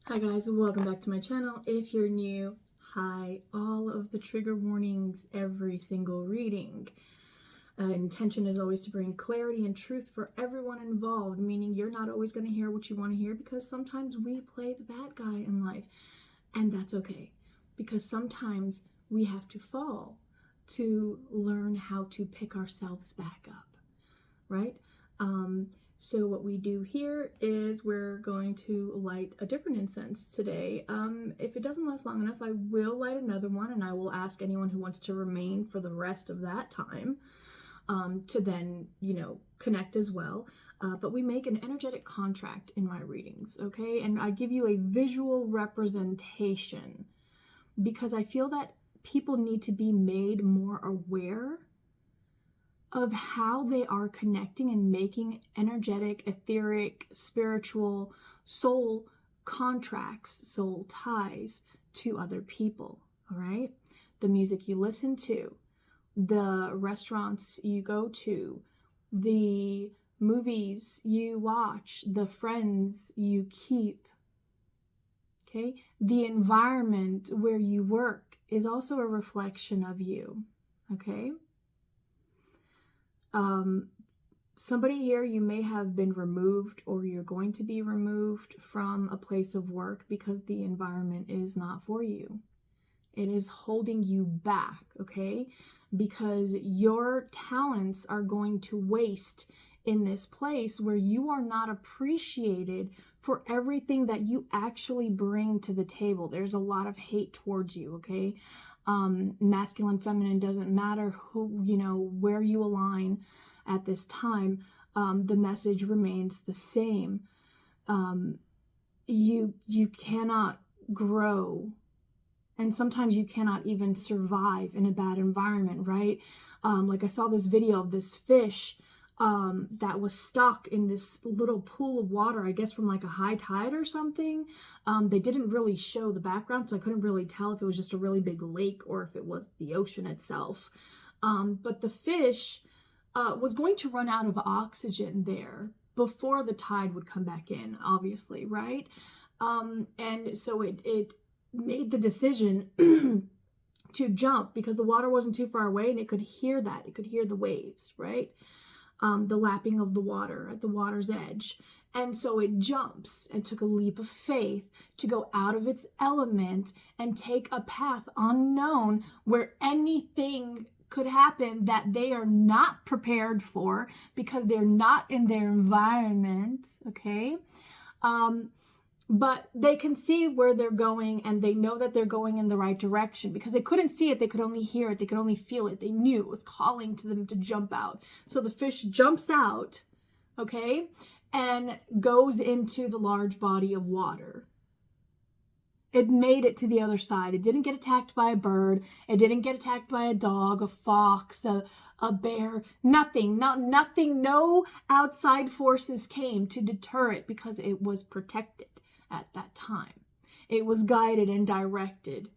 Hi guys, and welcome back to my channel. If you're new, hi. All of the trigger warnings every single reading. Intention is always to bring clarity and truth for everyone involved, meaning you're not always going to hear what you want to hear because sometimes we play the bad guy in life, and that's okay because sometimes we have to fall to learn how to pick ourselves back up, right? So what we do here is we're going to light a different incense today. If it doesn't last long enough, I will light another one, and I will ask anyone who wants to remain for the rest of that time to then, connect as well. But we make an energetic contract in my readings, okay? And I give you a visual representation because I feel that people need to be made more aware of how they are connecting and making energetic, etheric, spiritual, soul contracts, soul ties to other people, all right? The music you listen to, the restaurants you go to, the movies you watch, the friends you keep, okay? The environment where you work is also a reflection of you, okay? Somebody here, you may have been removed or you're going to be removed from a place of work because the environment is not for you. It is holding you back, okay? Because your talents are going to waste in this place where you are not appreciated for everything that you actually bring to the table. There's a lot of hate towards you, okay? Masculine, feminine, doesn't matter who, where you align at this time. The message remains the same. You cannot grow, and sometimes you cannot even survive in a bad environment, right? Like I saw this video of this fish that was stuck in this little pool of water, I guess from like a high tide or something. They didn't really show the background, so I couldn't really tell if it was just a really big lake or if it was the ocean itself. But the fish was going to run out of oxygen there before the tide would come back in, obviously, right? And so it made the decision to jump because the water wasn't too far away and it could hear that. It could hear the waves, right? The lapping of the water at the water's edge. And so it jumps and took a leap of faith to go out of its element and take a path unknown where anything could happen that they are not prepared for because they're not in their environment, okay? But they can see where they're going and they know that they're going in the right direction because they couldn't see it. They could only hear it. They could only feel it. They knew it was calling to them to jump out. So the fish jumps out, okay, and goes into the large body of water. It made it to the other side. It didn't get attacked by a bird. It didn't get attacked by a dog, a fox, a bear, nothing, nothing, no outside forces came to deter it because it was protected at that time. It was guided and directed,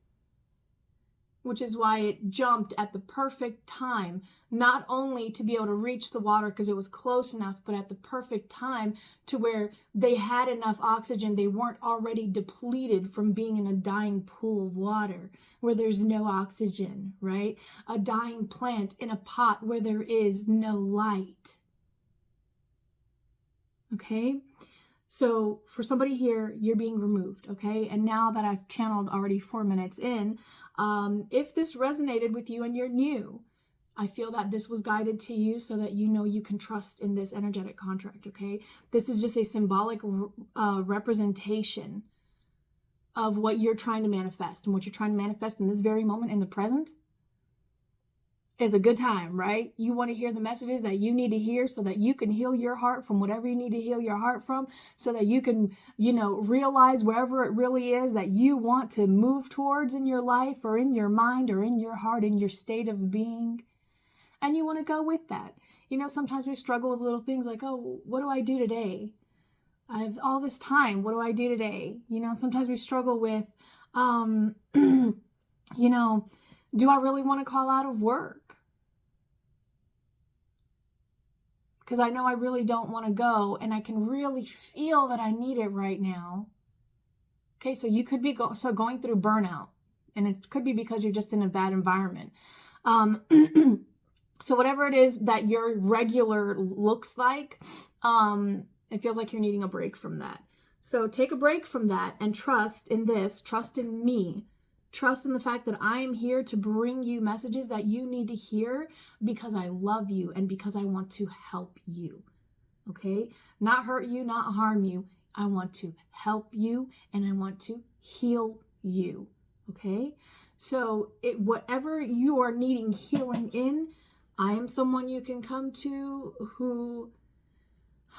which is why it jumped at the perfect time, not only to be able to reach the water because it was close enough, but at the perfect time to where they had enough oxygen. They weren't already depleted from being in a dying pool of water where there's no oxygen, right? A dying plant in a pot where there is no light. Okay? So for somebody here, you're being removed, okay? And now that I've channeled already 4 minutes in, if this resonated with you and you're new, I feel that this was guided to you so that you know you can trust in this energetic contract, okay? This is just a symbolic representation of what you're trying to manifest. And what you're trying to manifest in this very moment, in the present, is a good time, right? You want to hear the messages that you need to hear so that you can heal your heart from whatever you need to heal your heart from, so that you can, realize wherever it really is that you want to move towards in your life or in your mind or in your heart, in your state of being. And you want to go with that. Sometimes we struggle with little things like, oh, what do I do today? I have all this time. What do I do today? Sometimes we struggle with, do I really want to call out of work? Because I know I really don't want to go and I can really feel that I need it right now. Okay, so you could be going through burnout, and it could be because you're just in a bad environment. So whatever it is that your regular looks like, it feels like you're needing a break from that. So take a break from that and trust in this, trust in me, trust in the fact that I am here to bring you messages that you need to hear because I love you and because I want to help you. Okay? Not hurt you, not harm you. I want to help you and I want to heal you. Okay? So whatever you are needing healing in, I am someone you can come to who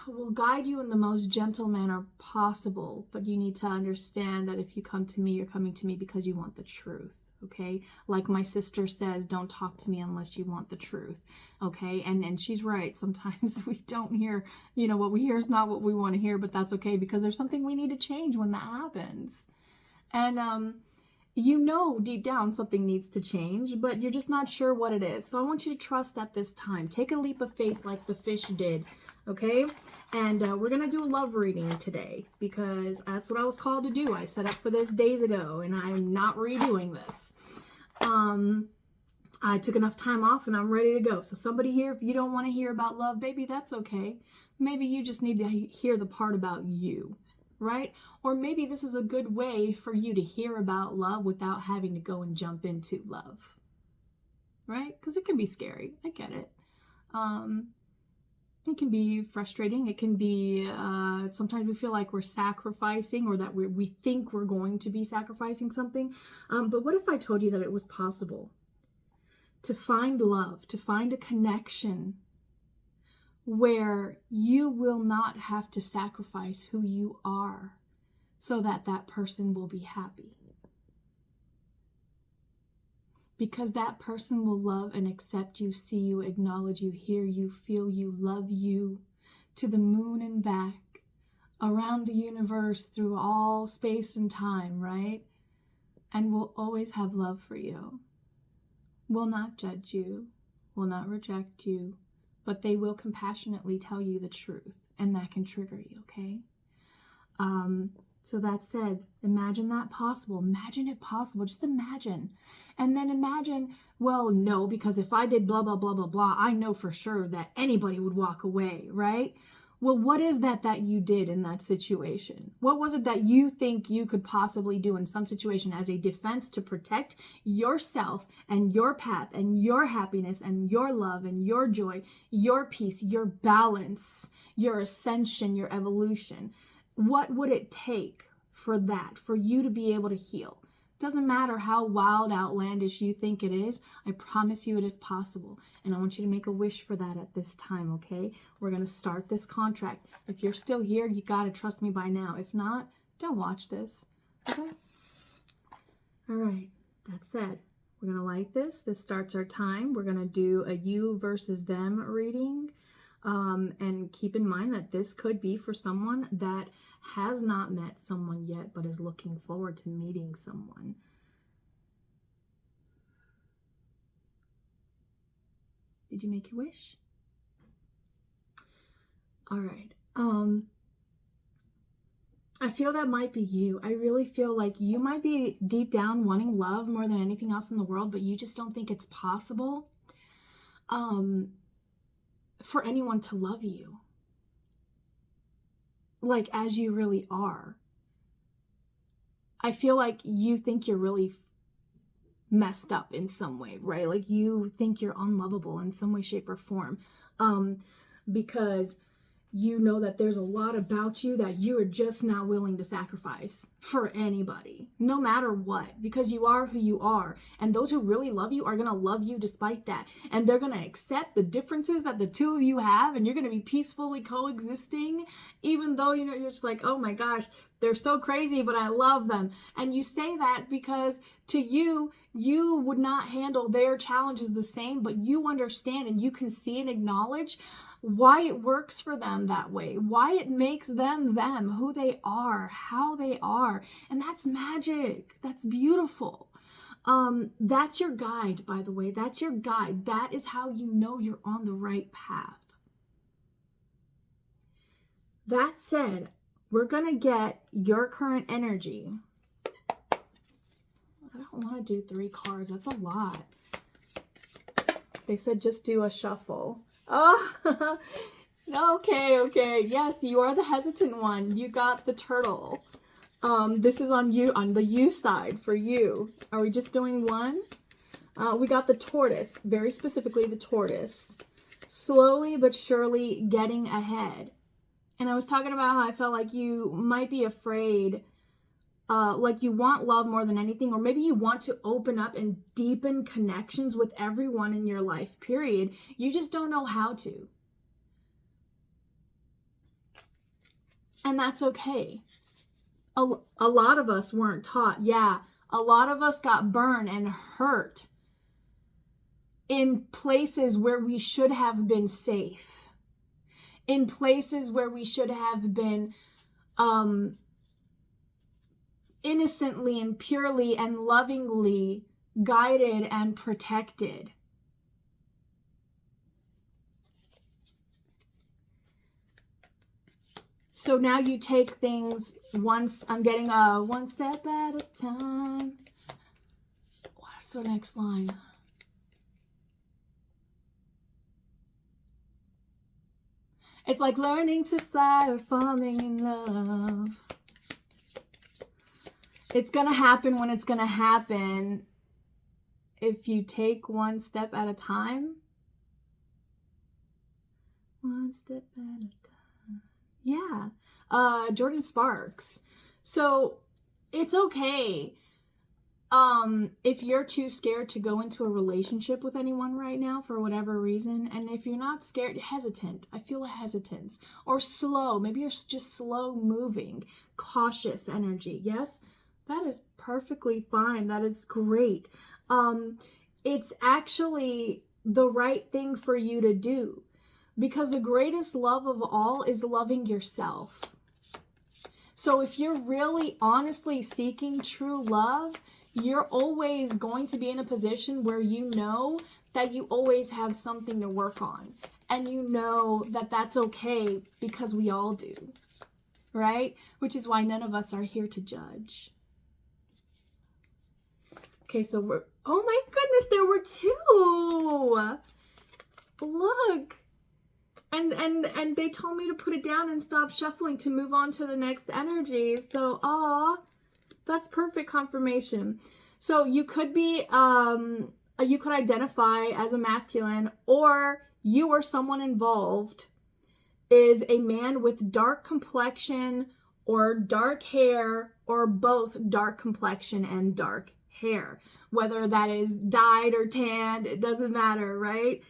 will guide you in the most gentle manner possible. But you need to understand that if you come to me, you're coming to me because you want the truth. Okay? Like my sister says, don't talk to me unless you want the truth. Okay? And she's right. Sometimes we don't hear, what we hear is not what we want to hear, but that's okay because there's something we need to change when that happens. And, deep down something needs to change, but you're just not sure what it is. So I want you to trust at this time. Take a leap of faith like the fish did, okay? And we're going to do a love reading today because that's what I was called to do. I set up for this days ago, and I'm not redoing this. I took enough time off, and I'm ready to go. So somebody here, if you don't want to hear about love, baby, that's okay. Maybe you just need to hear the part about you. Right? Or maybe this is a good way for you to hear about love without having to go and jump into love. Right? Because it can be scary. I get it. It can be frustrating. It can be, sometimes we feel like we're sacrificing or that we think we're going to be sacrificing something. But what if I told you that it was possible to find love, to find a connection where you will not have to sacrifice who you are so that that person will be happy? Because that person will love and accept you, see you, acknowledge you, hear you, feel you, love you to the moon and back, around the universe, through all space and time, right? And will always have love for you, will not judge you, will not reject you, but they will compassionately tell you the truth, and that can trigger you, okay? So that said, imagine that possible. Imagine it possible. Just imagine. And then imagine, well, no, because if I did blah, blah, blah, blah, blah, I know for sure that anybody would walk away, right? Well, what is that you did in that situation? What was it that you think you could possibly do in some situation as a defense to protect yourself and your path and your happiness and your love and your joy, your peace, your balance, your ascension, your evolution? What would it take for that, for you to be able to heal? Doesn't matter how wild, outlandish you think it is. I promise you it is possible. And I want you to make a wish for that at this time, okay? We're going to start this contract. If you're still here, you got to trust me by now. If not, don't watch this, okay? All right, that said, we're going to light this. This starts our time. We're going to do a you versus them reading. And keep in mind that this could be for someone that has not met someone yet, but is looking forward to meeting someone. Did you make your wish? All right. I feel that might be you. I really feel like you might be deep down wanting love more than anything else in the world, but you just don't think it's possible. For anyone to love you like as you really are. I feel like you think you're really messed up in some way, right? Like you think you're unlovable in some way, shape, or form, because you know that there's a lot about you that you are just not willing to sacrifice for anybody, no matter what, because you are who you are. And those who really love you are going to love you despite that. And they're going to accept the differences that the two of you have, and you're going to be peacefully coexisting, even though, you're just like, oh my gosh, they're so crazy, but I love them. And you say that because to you, you would not handle their challenges the same, but you understand and you can see and acknowledge why it works for them that way, why it makes them, who they are, how they are. And that's magic. That's beautiful. That's your guide, by the way. That's your guide. That is how you know you're on the right path. That said, we're going to get your current energy I don't want to do 3 cards. That's a lot. They said just do a shuffle. Oh, okay. Yes, you are the hesitant one. You got the turtle. This is on you, on the you side for you. Are we just doing one? We got the tortoise, very specifically the tortoise. Slowly but surely getting ahead. And I was talking about how I felt like you might be afraid, like you want love more than anything, or maybe you want to open up and deepen connections with everyone in your life, period. You just don't know how to. And that's okay. A lot of us weren't taught. Yeah, a lot of us got burned and hurt in places where we should have been safe, in places where we should have been innocently and purely and lovingly guided and protected. So now you take things once, I'm getting a one step at a time. What's the next line? It's like learning to fly or falling in love. It's going to happen when it's going to happen if you take one step at a time. One step at a time. Yeah. Jordan Sparks. So it's okay if you're too scared to go into a relationship with anyone right now for whatever reason. And if you're not scared, hesitant. I feel a hesitance. Or slow. Maybe you're just slow moving. Cautious energy. Yes? That is perfectly fine. That is great. It's actually the right thing for you to do, because the greatest love of all is loving yourself. So if you're really honestly seeking true love, you're always going to be in a position where you know that you always have something to work on. And you know that that's okay, because we all do, right? Which is why none of us are here to judge. Okay, so we're, oh my goodness, there were 2. Look. And they told me to put it down and stop shuffling to move on to the next energy. So, that's perfect confirmation. So you could be, you could identify as a masculine, or you or someone involved is a man with dark complexion or dark hair, or both dark complexion and dark hair. Whether that is dyed or tanned, it doesn't matter, right?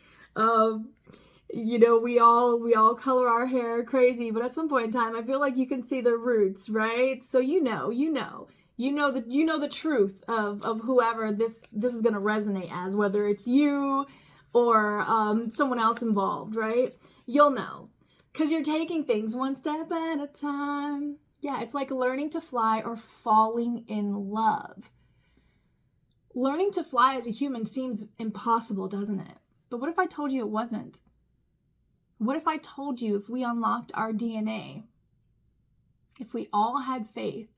You know, we all color our hair crazy, but at some point in time, I feel like you can see the roots, right? So you know the truth of whoever this is going to resonate as, whether it's you or someone else involved, right? You'll know, because you're taking things one step at a time. Yeah, it's like learning to fly or falling in love. Learning to fly as a human seems impossible, doesn't it? But what if I told you it wasn't? What if I told you if we unlocked our DNA, if we all had faith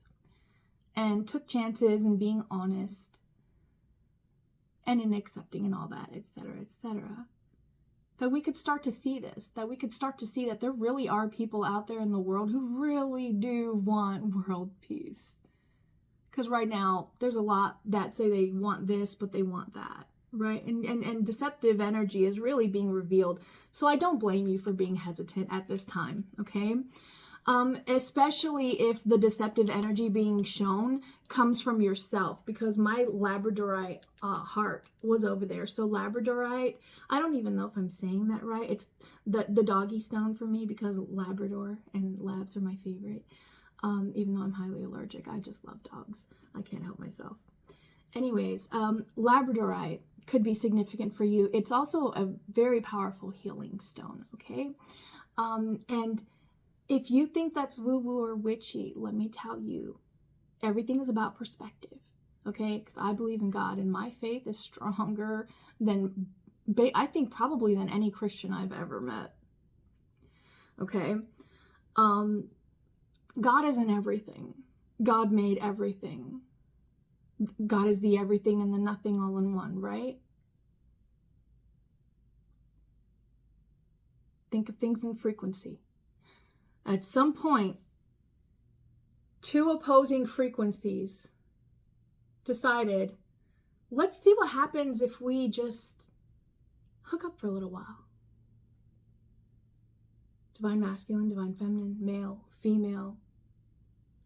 and took chances and being honest and in accepting and all that, etc., that we could start to see this, that we could start to see that there really are people out there in the world who really do want world peace. Because right now, there's a lot that say they want this, but they want that, right? And deceptive energy is really being revealed. So I don't blame you for being hesitant at this time, okay? Especially if the deceptive energy being shown comes from yourself, because my Labradorite heart was over there. So Labradorite, I don't even know if I'm saying that right. It's the doggy stone for me, because Labrador and labs are my favorite. Even though I'm highly allergic, I just love dogs. I can't help myself. Anyways, Labradorite could be significant for you. It's also a very powerful healing stone, okay? And if you think that's woo-woo or witchy, let me tell you, everything is about perspective, okay? Because I believe in God, and my faith is stronger than, I think, probably than any Christian I've ever met, okay? God is in everything. God made everything. God is the everything and the nothing all in one, right? Think of things in frequency. At some point, two opposing frequencies decided, let's see what happens if we just hook up for a little while. Divine masculine, divine feminine, male, female,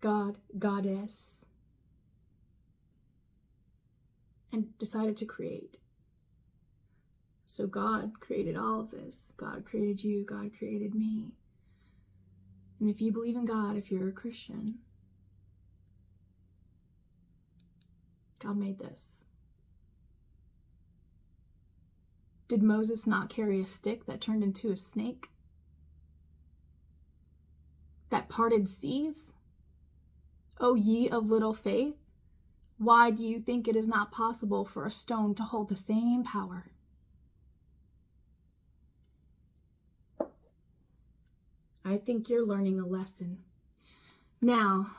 God, goddess, and decided to create. So God created all of this. God created you, God created me. And if you believe in God, if you're a Christian, God made this. Did Moses not carry a stick that turned into a snake? That parted seas? O ye of little faith, why do you think it is not possible for a stone to hold the same power? I think you're learning a lesson. Now,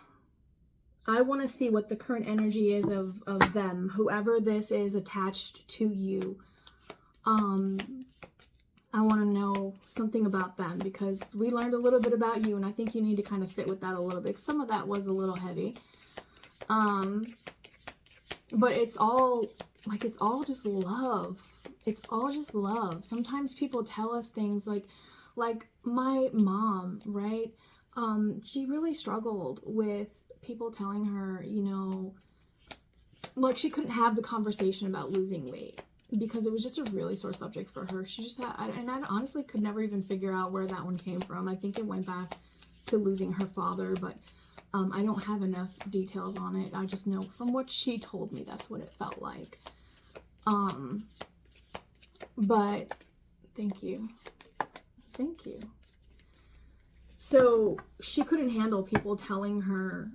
I want to see what the current energy is of them, whoever this is attached to you. I want to know something about them, because we learned a little bit about you, and I think you need to kind of sit with that a little bit. Some of that was a little heavy. But it's all just love. It's all just love. Sometimes people tell us things like my mom, right? She really struggled with people telling her, you know, like she couldn't have the conversation about losing weight because it was just a really sore subject for her. She just had, and I honestly could never even figure out where that one came from. I think it went back to losing her father, but I don't have enough details on it. I just know from what she told me, that's what it felt like. But thank you. Thank you. So she couldn't handle people telling her,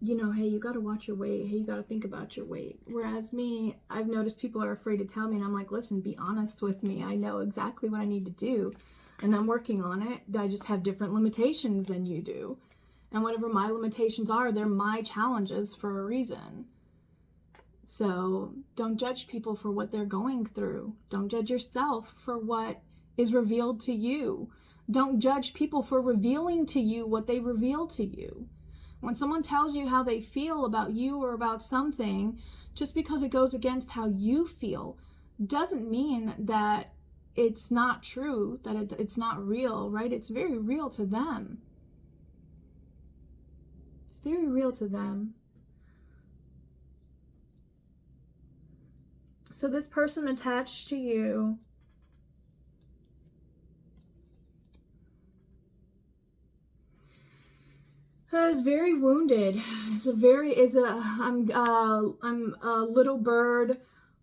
you know, hey, you got to watch your weight. Hey, you got to think about your weight. Whereas me, I've noticed people are afraid to tell me, and I'm like, listen, be honest with me. I know exactly what I need to do, and I'm working on it. I just have different limitations than you do. And whatever my limitations are, they're my challenges for a reason. So don't judge people for what they're going through. Don't judge yourself for what is revealed to you. Don't judge people for revealing to you what they reveal to you. When someone tells you how they feel about you or about something, just because it goes against how you feel, doesn't mean that it's not true, that it's not real, right? It's very real to them. It's very real to them. So this person attached to you is very wounded. I'm a little bird.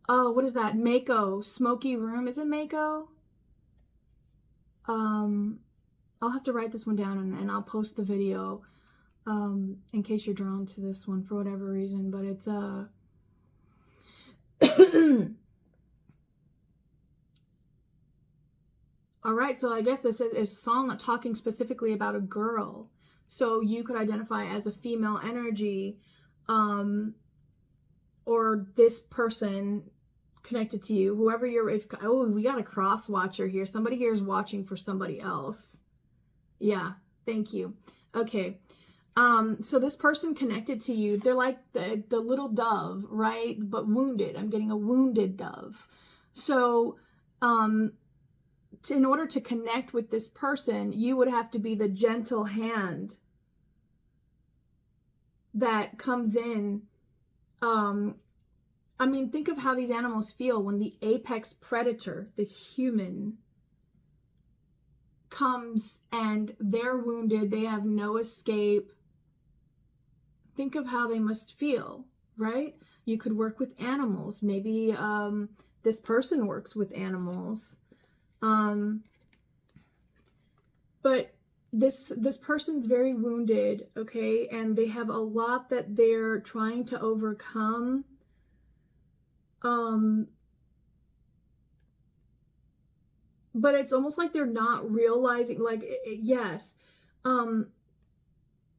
Oh, what is that? Mako, smoky room. Is it Mako? I'll have to write this one down and I'll post the video in case you're drawn to this one for whatever reason. But it's all right. So I guess this is a song not talking specifically about a girl. So you could identify as a female energy, or this person connected to you, whoever you're, we got a cross watcher here. Somebody here is watching for somebody else. Yeah, thank you. Okay. So this person connected to you, they're like the little dove, right? But wounded. I'm getting a wounded dove. So, in order to connect with this person, you would have to be the gentle hand that comes in. I mean, think of how these animals feel when the apex predator, the human, comes and they're wounded, they have no escape. Think of how they must feel, right? You could work with animals. Maybe this person works with animals. But this person's very wounded, okay? And they have a lot that they're trying to overcome. But it's almost like they're not realizing, like, yes.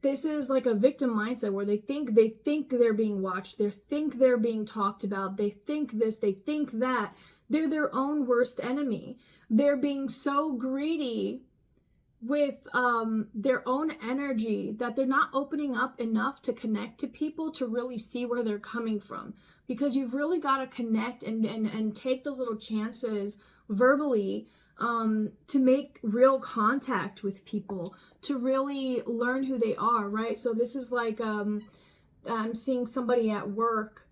this is like a victim mindset where they think they're being watched, they think they're being talked about, they think this, they think that. They're their own worst enemy. They're being so greedy with their own energy that they're not opening up enough to connect to people to really see where they're coming from. Because you've really got to connect and take those little chances verbally to make real contact with people, to really learn who they are, right? So this is like I'm seeing somebody at work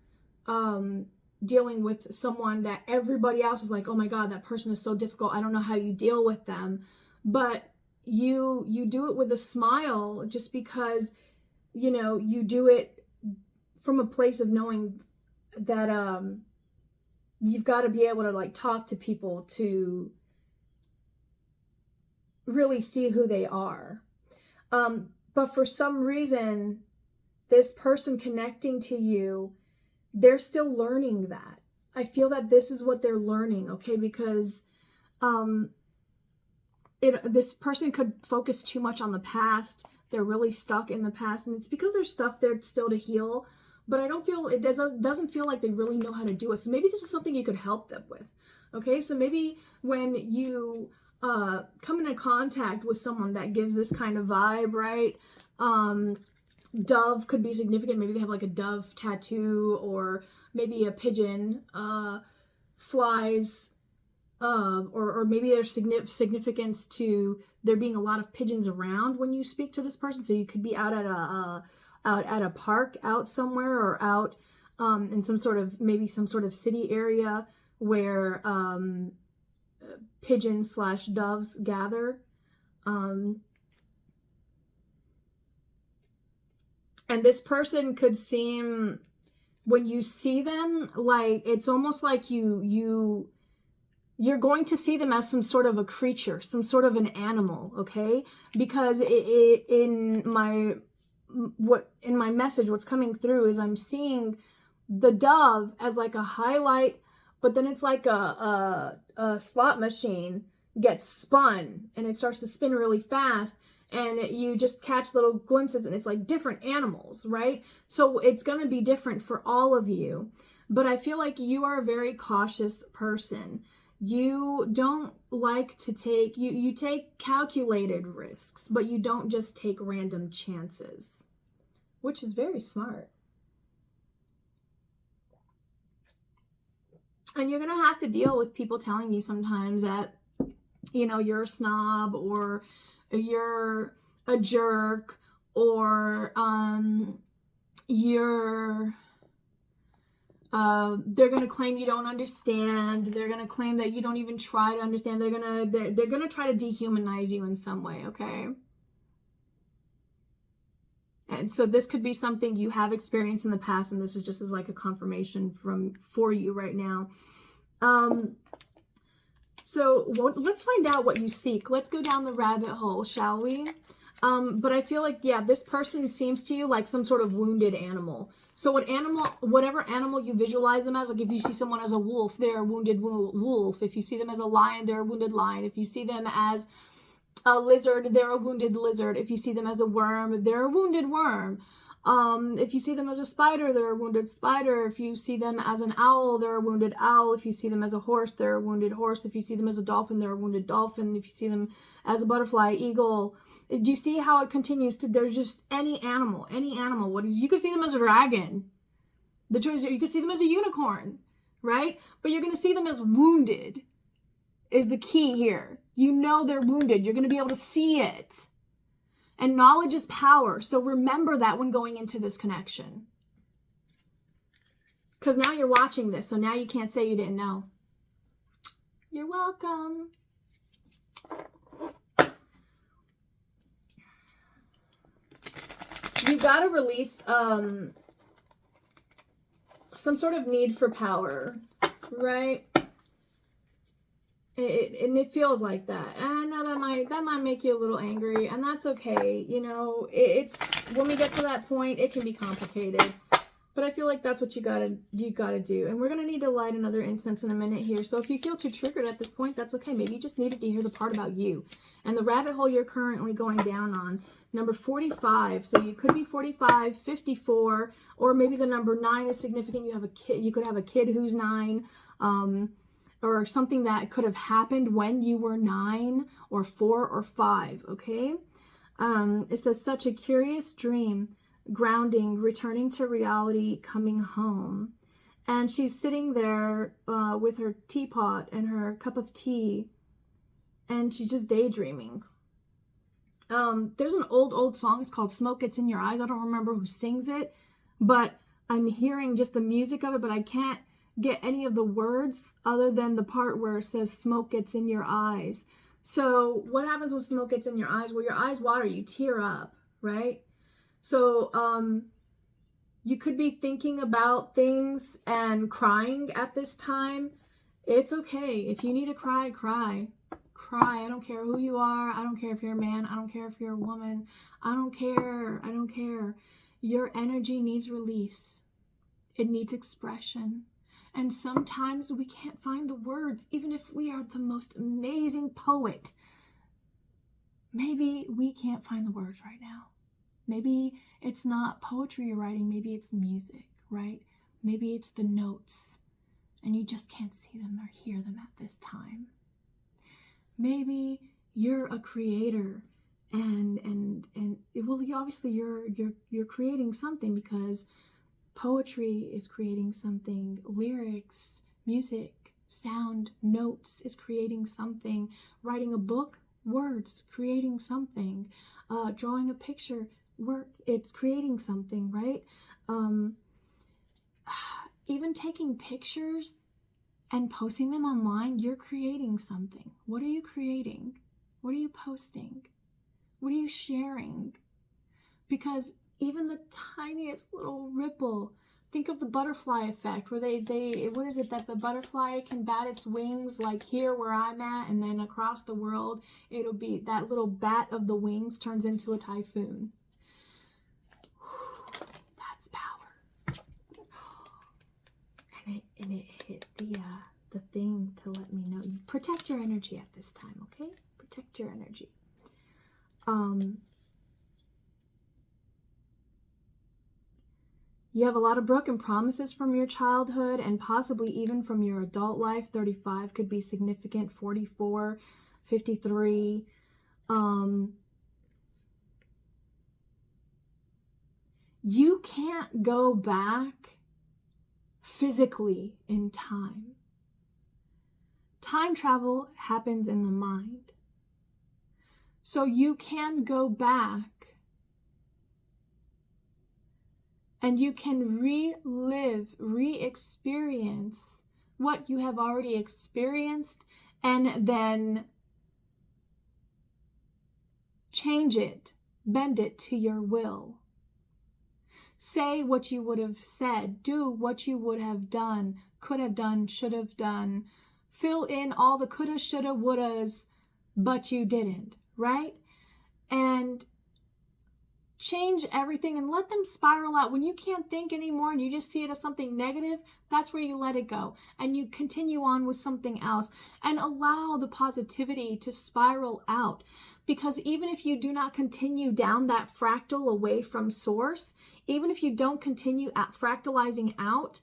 dealing with someone that everybody else is like, oh my God, that person is so difficult, I don't know how you deal with them. But you do it with a smile, just because, you know, you do it from a place of knowing that you've got to be able to like talk to people to really see who they are. But for some reason, this person connecting to you, they're still learning that. I feel that this is what they're learning, okay? Because this person could focus too much on the past. They're really stuck in the past, and it's because there's stuff there still to heal. But I don't feel, it doesn't feel like they really know how to do it. So maybe this is something you could help them with, okay? So maybe when you come into contact with someone that gives this kind of vibe, right? Dove could be significant. Maybe they have like a dove tattoo, or maybe a pigeon flies, or maybe there's significance to there being a lot of pigeons around when you speak to this person. So you could be out at a park out somewhere, or out in some sort of city area where pigeons / doves gather. And this person could seem, when you see them, like it's almost like you're going to see them as some sort of a creature, some sort of an animal, okay? Because in my message, what's coming through is I'm seeing the dove as like a highlight, but then it's like a slot machine gets spun, and it starts to spin really fast, and you just catch little glimpses, and it's like different animals, right? So it's going to be different for all of you. But I feel like you are a very cautious person. You don't like to take, you take calculated risks, but you don't just take random chances, which is very smart. And you're going to have to deal with people telling you sometimes that, you know, you're a snob, or you're a jerk, or they're going to claim you don't understand. They're going to claim that you don't even try to understand. They're going to try to dehumanize you in some way, okay? And so this could be something you have experienced in the past, and this is just as like a confirmation for you right now. So let's find out what you seek. Let's go down the rabbit hole, shall we? But I feel like, yeah, this person seems to you like some sort of wounded animal. So whatever animal you visualize them as, like if you see someone as a wolf, they're a wounded wolf. If you see them as a lion, they're a wounded lion. If you see them as a lizard, they're a wounded lizard. If you see them as a worm, they're a wounded worm. If you see them as a spider, they're a wounded spider. If you see them as an owl, they're a wounded owl. If you see them as a horse, they're a wounded horse. If you see them as a dolphin, they're a wounded dolphin. If you see them as a butterfly, eagle. Do you see how it continues to, there's just any animal. You could see them as a dragon. The choice, you could see them as a unicorn, right? But you're going to see them as wounded is the key here. You know they're wounded. You're going to be able to see it. And knowledge is power. So remember that when going into this connection. Because now you're watching this. So now you can't say you didn't know. You're welcome. You've got to release some sort of need for power, right? And it feels like that. And I know that might make you a little angry, and that's okay. You know, it's when we get to that point, it can be complicated. But I feel like that's what you gotta do. And we're gonna need to light another incense in a minute here. So if you feel too triggered at this point, that's okay. Maybe you just needed to hear the part about you and the rabbit hole you're currently going down on. Number 45. So you could be 45, 54, or maybe the number 9 is significant. You have a kid. You could have a kid who's 9, or something that could have happened when you were 9 or 4 or 5. Okay. It says such a curious dream. Grounding, returning to reality, coming home. And she's sitting there with her teapot and her cup of tea, and she's just daydreaming. There's an old song. It's called Smoke Gets in Your Eyes. I don't remember who sings it, but I'm hearing just the music of it, but I can't get any of the words other than the part where it says smoke gets in your eyes. So what happens when smoke gets in your eyes? Well, your eyes water, you tear up, right? So you could be thinking about things and crying at this time. It's okay. If you need to cry, cry. Cry. I don't care who you are. I don't care if you're a man. I don't care if you're a woman. I don't care. I don't care. Your energy needs release. It needs expression. And sometimes we can't find the words, even if we are the most amazing poet. Maybe we can't find the words right now. Maybe it's not poetry you're writing, maybe it's music, right? Maybe it's the notes and you just can't see them or hear them at this time. Maybe you're a creator and well, obviously you're creating something, because poetry is creating something, lyrics, music, sound, notes is creating something, writing a book, words, creating something, drawing a picture, work, it's creating something, right? Even taking pictures and posting them online, you're creating something. What are you creating? What are you posting? What are you sharing? Because even the tiniest little ripple, think of the butterfly effect, where they what is it, that the butterfly can bat its wings like here where I'm at, and then across the world it'll be that little bat of the wings turns into a typhoon. That's power. And it hit the thing to let me know. Protect your energy at this time, okay? Protect your energy. You have a lot of broken promises from your childhood and possibly even from your adult life. 35 could be significant. 44, 53. You can't go back physically in time. Time travel happens in the mind. So you can go back and you can relive, re-experience what you have already experienced, and then change it, bend it to your will. Say what you would have said, do what you would have done, could have done, should have done. Fill in all the coulda, shoulda, wouldas, but you didn't, right? And change everything and let them spiral out. When you can't think anymore and you just see it as something negative, that's where you let it go and you continue on with something else and allow the positivity to spiral out. Because even if you do not continue down that fractal away from source, even if you don't continue at fractalizing out,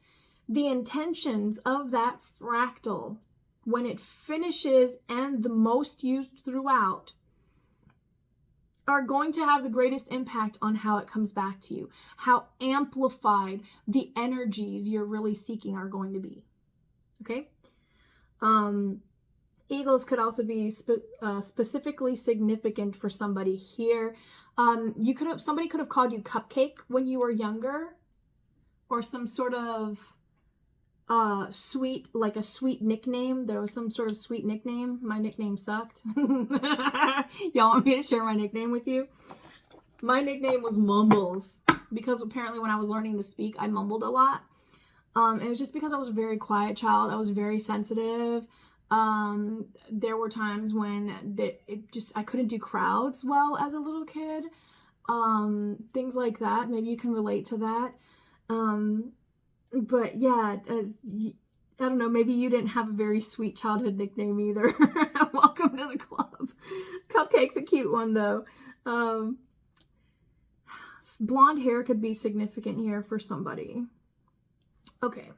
the intentions of that fractal, when it finishes and the most used throughout, are going to have the greatest impact on how it comes back to you, how amplified the energies you're really seeking are going to be. Okay? Eagles could also be specifically significant for somebody here. Somebody could have called you Cupcake when you were younger, or some sort of sweet, like a sweet nickname. There was some sort of sweet nickname. My nickname sucked. Y'all want me to share my nickname with you? My nickname was Mumbles, because apparently when I was learning to speak, I mumbled a lot. It was just because I was a very quiet child. I was very sensitive. There were times when I couldn't do crowds well as a little kid. Things like that. Maybe you can relate to that. But yeah, I don't know, maybe you didn't have a very sweet childhood nickname either. Welcome to the club. Cupcake's a cute one though. Blonde hair could be significant here for somebody. Okay,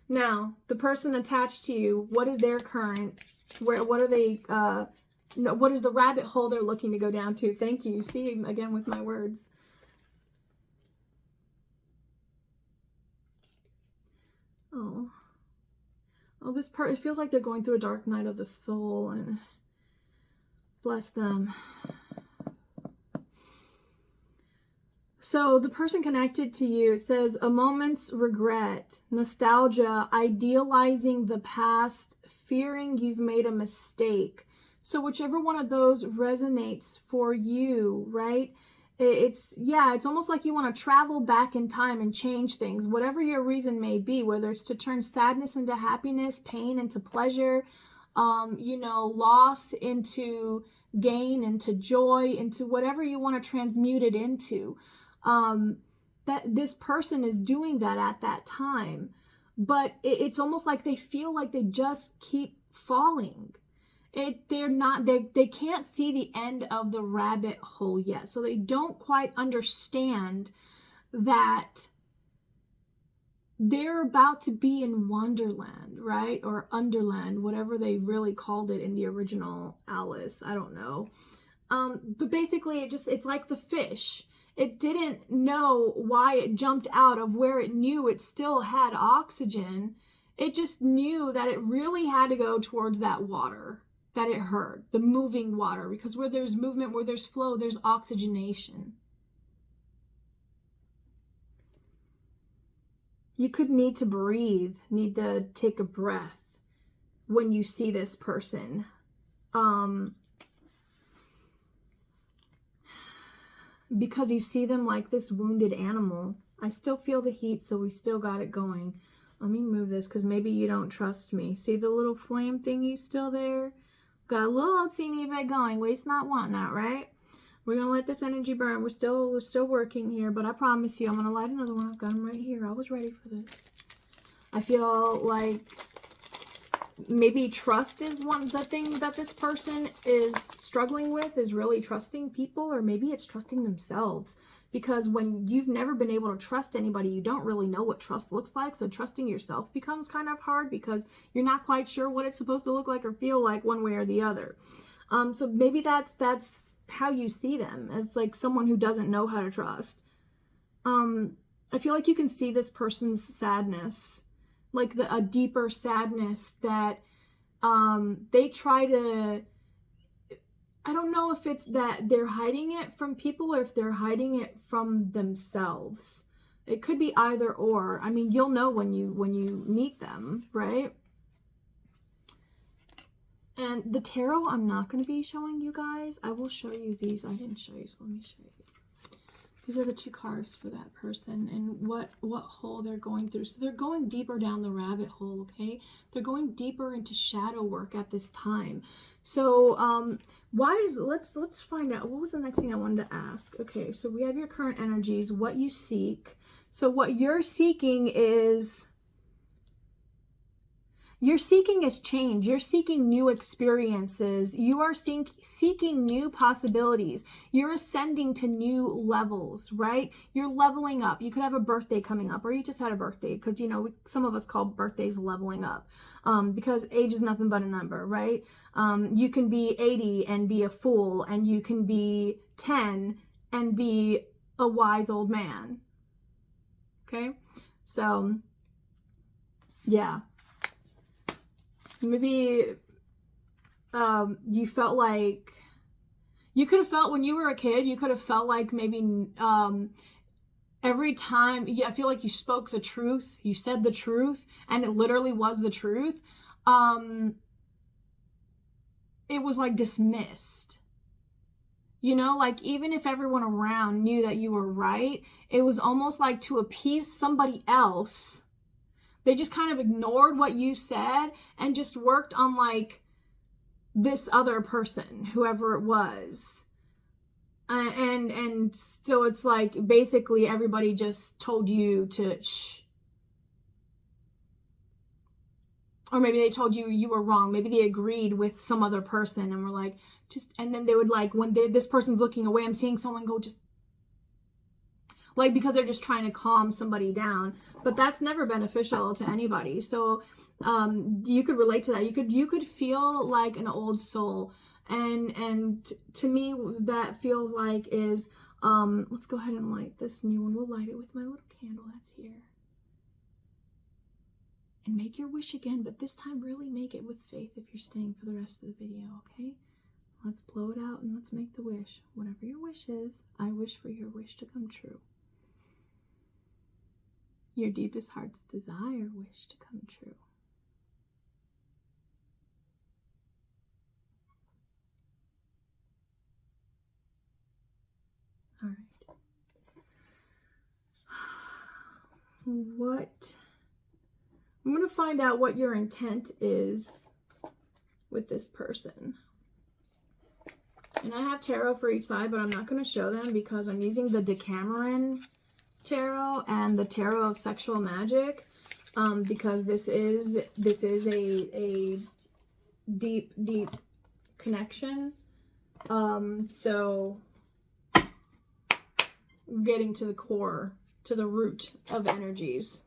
now the person attached to you, what is their current, what are they, no, what is the rabbit hole they're looking to go down to? Thank you. See, again with my words. Oh, it feels like they're going through a dark night of the soul, and bless them. So the person connected to you says a moment's regret, nostalgia, idealizing the past, fearing you've made a mistake. So whichever one of those resonates for you, right? It's almost like you want to travel back in time and change things, whatever your reason may be, whether it's to turn sadness into happiness, pain into pleasure, loss into gain, into joy, into whatever you want to transmute it into. That this person is doing that at that time, but it's almost like they feel like they just keep falling. They can't see the end of the rabbit hole yet, so they don't quite understand that they're about to be in Wonderland, right? Or Underland, whatever they really called it in the original Alice. I don't know. But basically it's like the fish. It didn't know why it jumped out of where it knew it still had oxygen. It just knew that it really had to go towards that water that it heard, the moving water, because where there's movement, where there's flow, there's oxygenation. You could need to breathe, need to take a breath when you see this person. Because you see them like this wounded animal. I still feel the heat, so we still got it going. Let me move this because maybe you don't trust me. See the little flame thingy still there? Got a little old teeny bit going. Waste not, want not, right? We're going to let this energy burn. We're still working here, but I promise you, I'm going to light another one. I've got them right here. I was ready for this. I feel like maybe trust is the thing that this person is struggling with, is really trusting people, or maybe it's trusting themselves, because when you've never been able to trust anybody, you don't really know what trust looks like. So trusting yourself becomes kind of hard because you're not quite sure what it's supposed to look like or feel like one way or the other. So maybe that's how you see them, as like someone who doesn't know how to trust. I feel like you can see this person's sadness, like a deeper sadness that they try to, I don't know if it's that they're hiding it from people or if they're hiding it from themselves. It could be either or. I mean, you'll know when you meet them, right? And the tarot, I'm not going to be showing you guys. I will show you these. I didn't show you, so let me show you. These are the two cards for that person and what hole they're going through. So they're going deeper down the rabbit hole, okay? They're going deeper into shadow work at this time. So let's find out. What was the next thing I wanted to ask? Okay, so we have your current energies, what you seek. So what you're seeking is, you're seeking is change. You're seeking new experiences. You are seeking new possibilities. You're ascending to new levels, right? You're leveling up. You could have a birthday coming up, or you just had a birthday, because, some of us call birthdays leveling up, because age is nothing but a number, right? You can be 80 and be a fool, and you can be 10 and be a wise old man. Okay? So, yeah. Maybe you felt like, you could have felt when you were a kid, you could have felt like maybe every time, I feel like you spoke the truth, you said the truth, and it literally was the truth. It was like dismissed. Like even if everyone around knew that you were right, it was almost like to appease somebody else. They just kind of ignored what you said and just worked on like this other person, whoever it was. And so it's like basically everybody just told you to shh. Or maybe they told you you were wrong. Maybe they agreed with some other person and were like, just, and then they would like, when this person's looking away, I'm seeing someone go, just, like, because they're just trying to calm somebody down. But that's never beneficial to anybody. So you could relate to that. You could feel like an old soul. And to me, that feels like is, let's go ahead and light this new one. We'll light it with my little candle that's here. And make your wish again, but this time really make it with faith if you're staying for the rest of the video, okay? Let's blow it out and let's make the wish. Whatever your wish is, I wish for your wish to come true. Your deepest heart's desire wish to come true. All right. I'm going to find out what your intent is with this person. And I have tarot for each side, but I'm not going to show them because I'm using the Decameron tarot and the tarot of sexual magic, because this is a deep connection. So getting to the core, to the root of energies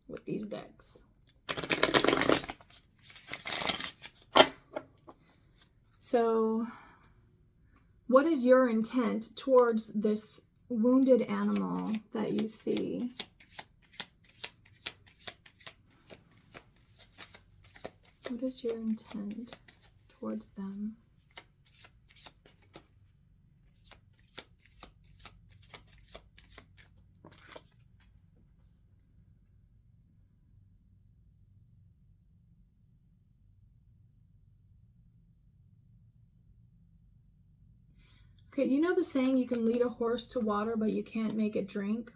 with these decks. So what is your intent towards this wounded animal that you see? What is your intent towards them? Okay, you know the saying, you can lead a horse to water, but you can't make it drink?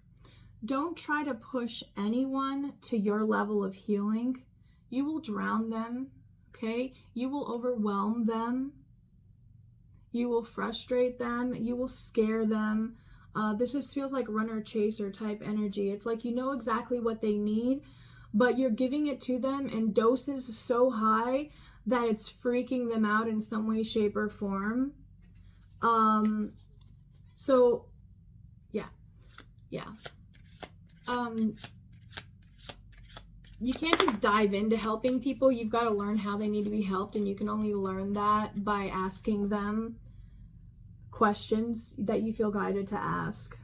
Don't try to push anyone to your level of healing. You will drown them, okay? You will overwhelm them. You will frustrate them. You will scare them. This just feels like runner-chaser type energy. It's like you know exactly what they need, but you're giving it to them in doses so high that it's freaking them out in some way, shape, or form. So yeah. You can't just dive into helping people. You've got to learn how they need to be helped, and you can only learn that by asking them questions that you feel guided to ask.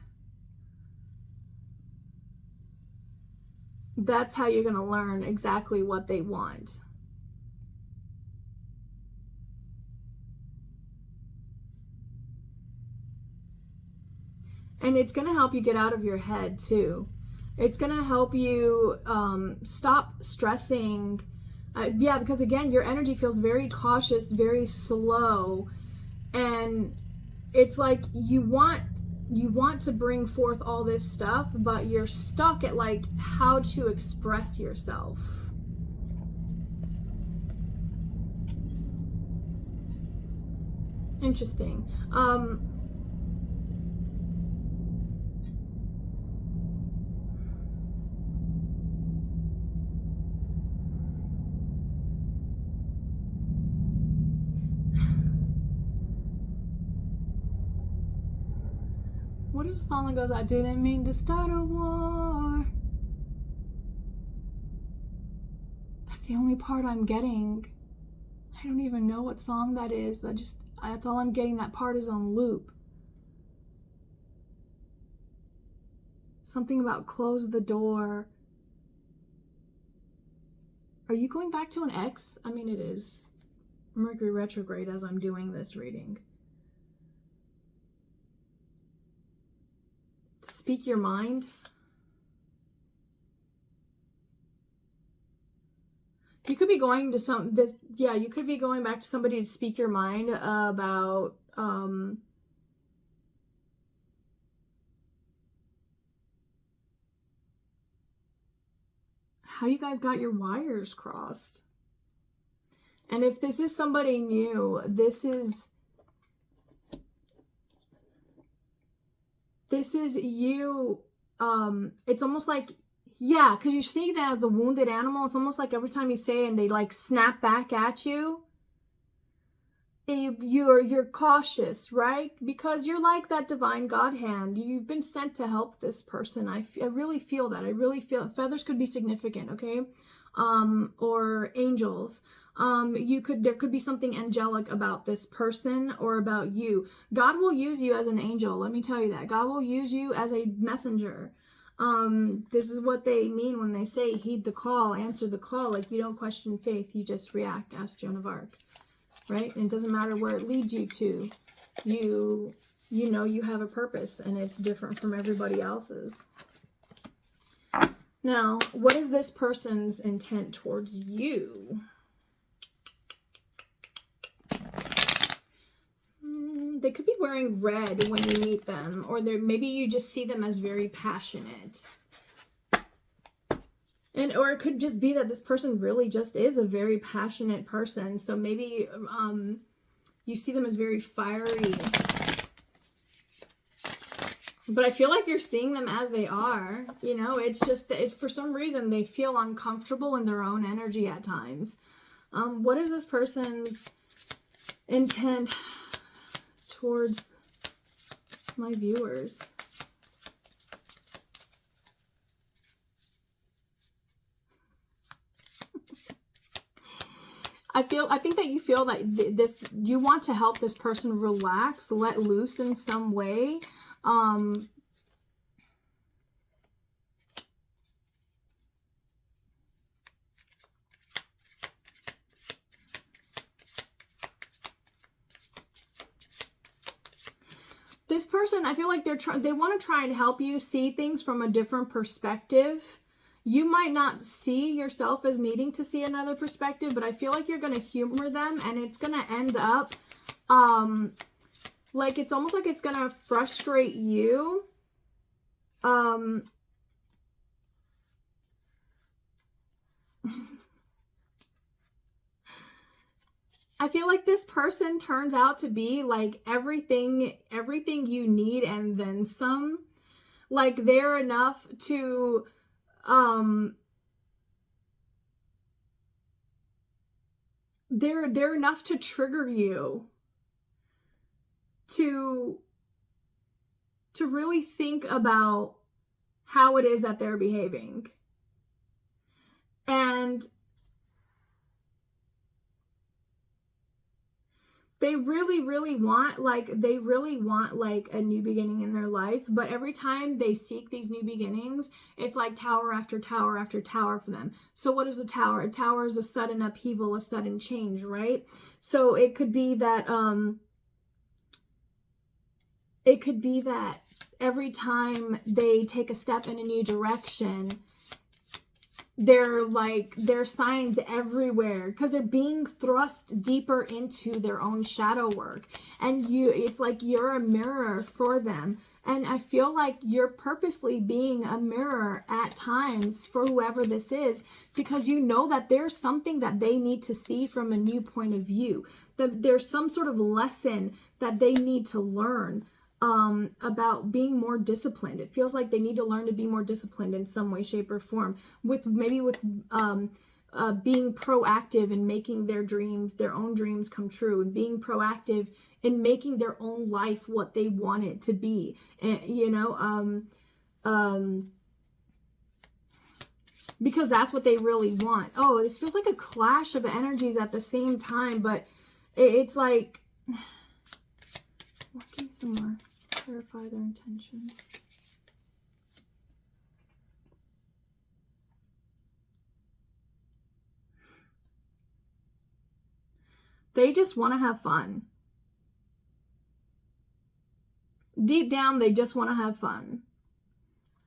That's how you're going to learn exactly what they want. And it's going to help you get out of your head too. It's going to help you stop stressing. Yeah, because again, your energy feels very cautious, very slow. And it's like you want to bring forth all this stuff, but you're stuck at like how to express yourself. Interesting. What is the song that goes, I didn't mean to start a war? That's the only part I'm getting. I don't even know what song that is. That's all I'm getting. That part is on loop. Something about close the door. Are you going back to an ex? I mean, it is Mercury retrograde as I'm doing this reading. To speak your mind. You could be going to you could be going back to somebody to speak your mind about how you guys got your wires crossed. And if this is somebody new, this is this is you. It's almost like, yeah, because you see that as the wounded animal. It's almost like every time you say it and they like snap back at you, you're cautious, right? Because you're like that divine God hand. You've been sent to help this person. I really feel that. I really feel feathers could be significant, okay? Or angels. There could be something angelic about this person or about you. God will use you as an angel. Let me tell you that. God will use you as a messenger. This is what they mean when they say heed the call, answer the call. Like, you don't question faith, you just react. Ask Joan of Arc. Right? And it doesn't matter where it leads you to. You know you have a purpose, and it's different from everybody else's. Now, what is this person's intent towards you? They could be wearing red when you meet them, or maybe you just see them as very passionate. Or it could just be that this person really just is a very passionate person. So maybe you see them as very fiery. But I feel like you're seeing them as they are. You know, it's just that for some reason they feel uncomfortable in their own energy at times. What is this person's intent towards my viewers? I think that you feel that you want to help this person relax, let loose in some way. This person, I feel like they want to try and help you see things from a different perspective. You might not see yourself as needing to see another perspective, but I feel like you're going to humor them, and it's going to end up, like, it's almost like it's going to frustrate you. I feel like this person turns out to be like everything you need and then some. Like, they're enough to, they're enough to trigger you to really think about how it is that they're behaving. And they really want like a new beginning in their life, but every time they seek these new beginnings, it's like tower after tower after tower for them. So what is the tower? A tower is a sudden upheaval, a sudden change, right? So it could be that every time they take a step in a new direction, there's signs everywhere because they're being thrust deeper into their own shadow work, and it's like you're a mirror for them. And I feel like you're purposely being a mirror at times for whoever this is, because you know that there's something that they need to see from a new point of view, that there's some sort of lesson that they need to learn about being more disciplined. It feels like they need to learn to be more disciplined in some way, shape, or form, with being proactive in making their own dreams come true, and being proactive in making their own life what they want it to be. And, because that's what they really want. Oh, this feels like a clash of energies at the same time, but it's like, give me some more. Clarify their intention. They just want to have fun. Deep down, they just want to have fun.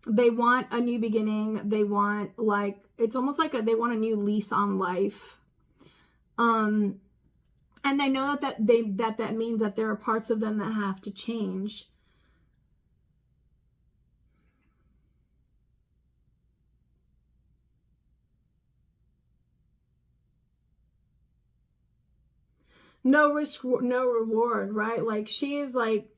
They want a new beginning. They want, like, it's almost like they want a new lease on life. And they know that means that there are parts of them that have to change. No risk, no reward, right? Like, she is like,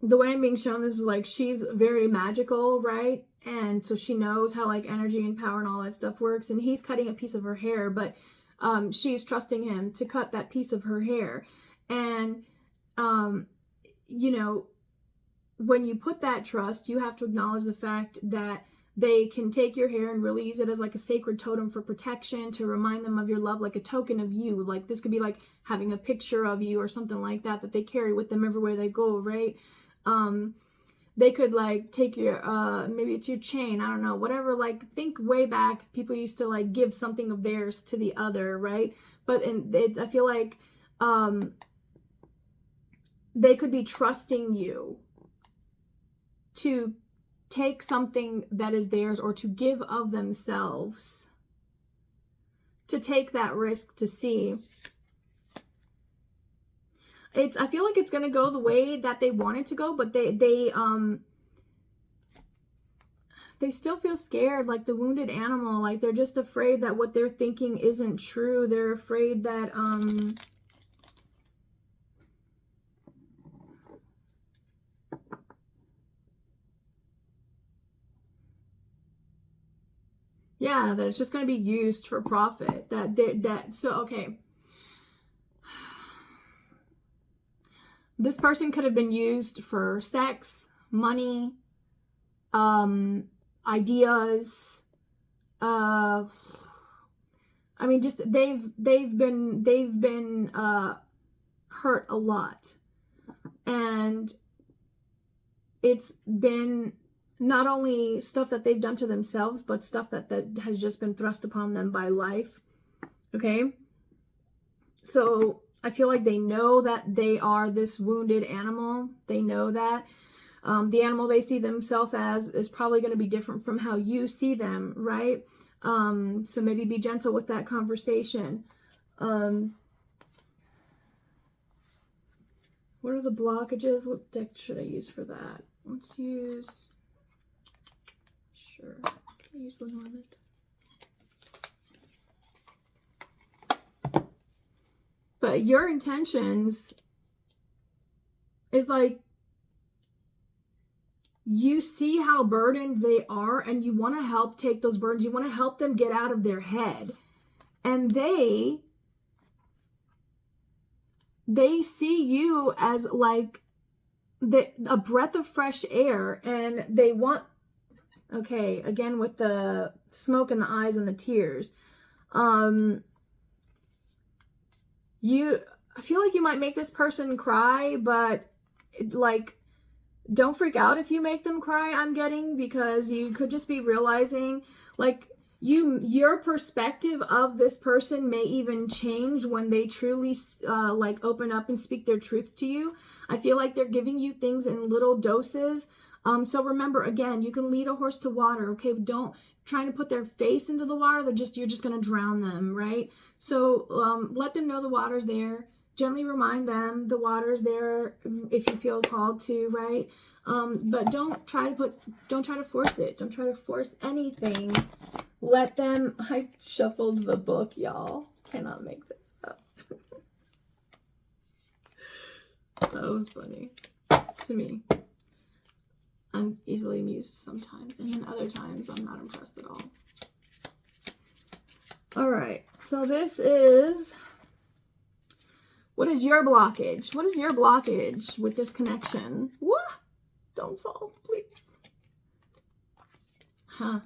the way I'm being shown this is like she's very magical, right? And so she knows how like energy and power and all that stuff works. And he's cutting a piece of her hair, but she's trusting him to cut that piece of her hair. And, you know, when you put that trust, you have to acknowledge the fact that they can take your hair and really use it as like a sacred totem for protection, to remind them of your love, like a token of you. Like this could be like having a picture of you or something like that that they carry with them everywhere they go, right? They could like take your maybe it's your chain, I don't know, whatever. Like think way back, people used to like give something of theirs to the other, right? But I feel like they could be trusting you to take something that is theirs, or to give of themselves, to take that risk to see. I feel like it's going to go the way that they want it to go, but they still feel scared, like the wounded animal. Like they're just afraid that what they're thinking isn't true. They're afraid that yeah, that it's just going to be used for profit. Okay. This person could have been used for sex, money, ideas. I mean, just they've been hurt a lot, and it's been not only stuff that they've done to themselves, but stuff that has just been thrust upon them by life. Okay, so I feel like they know that they are this wounded animal. They know that the animal they see themselves as is probably going to be different from how you see them, right? So maybe be gentle with that conversation. What are the blockages? What deck should I use for that? Let's use... Sure. Can I use Lenormand? But your intentions is like, you see how burdened they are, and you want to help take those burdens. You want to help them get out of their head. And they see you as like a breath of fresh air, and they want, okay, again with the smoke in the eyes and the tears. I feel like you might make this person cry, but like, don't freak out if you make them cry, I'm getting, because you could just be realizing like your perspective of this person may even change when they truly like open up and speak their truth to you. I feel like they're giving you things in little doses. So remember, again, you can lead a horse to water, okay? Don't try to put their face into the water. You're just going to drown them, right? So let them know the water's there. Gently remind them the water's there if you feel called to, right? But don't try to force it. Don't try to force anything. Let them... I shuffled the book, y'all. Cannot make this up. That was funny to me. I'm easily amused sometimes, and then other times I'm not impressed at all. All right, so this is... What is your blockage? What is your blockage with this connection? What? Don't fall, please. Huh.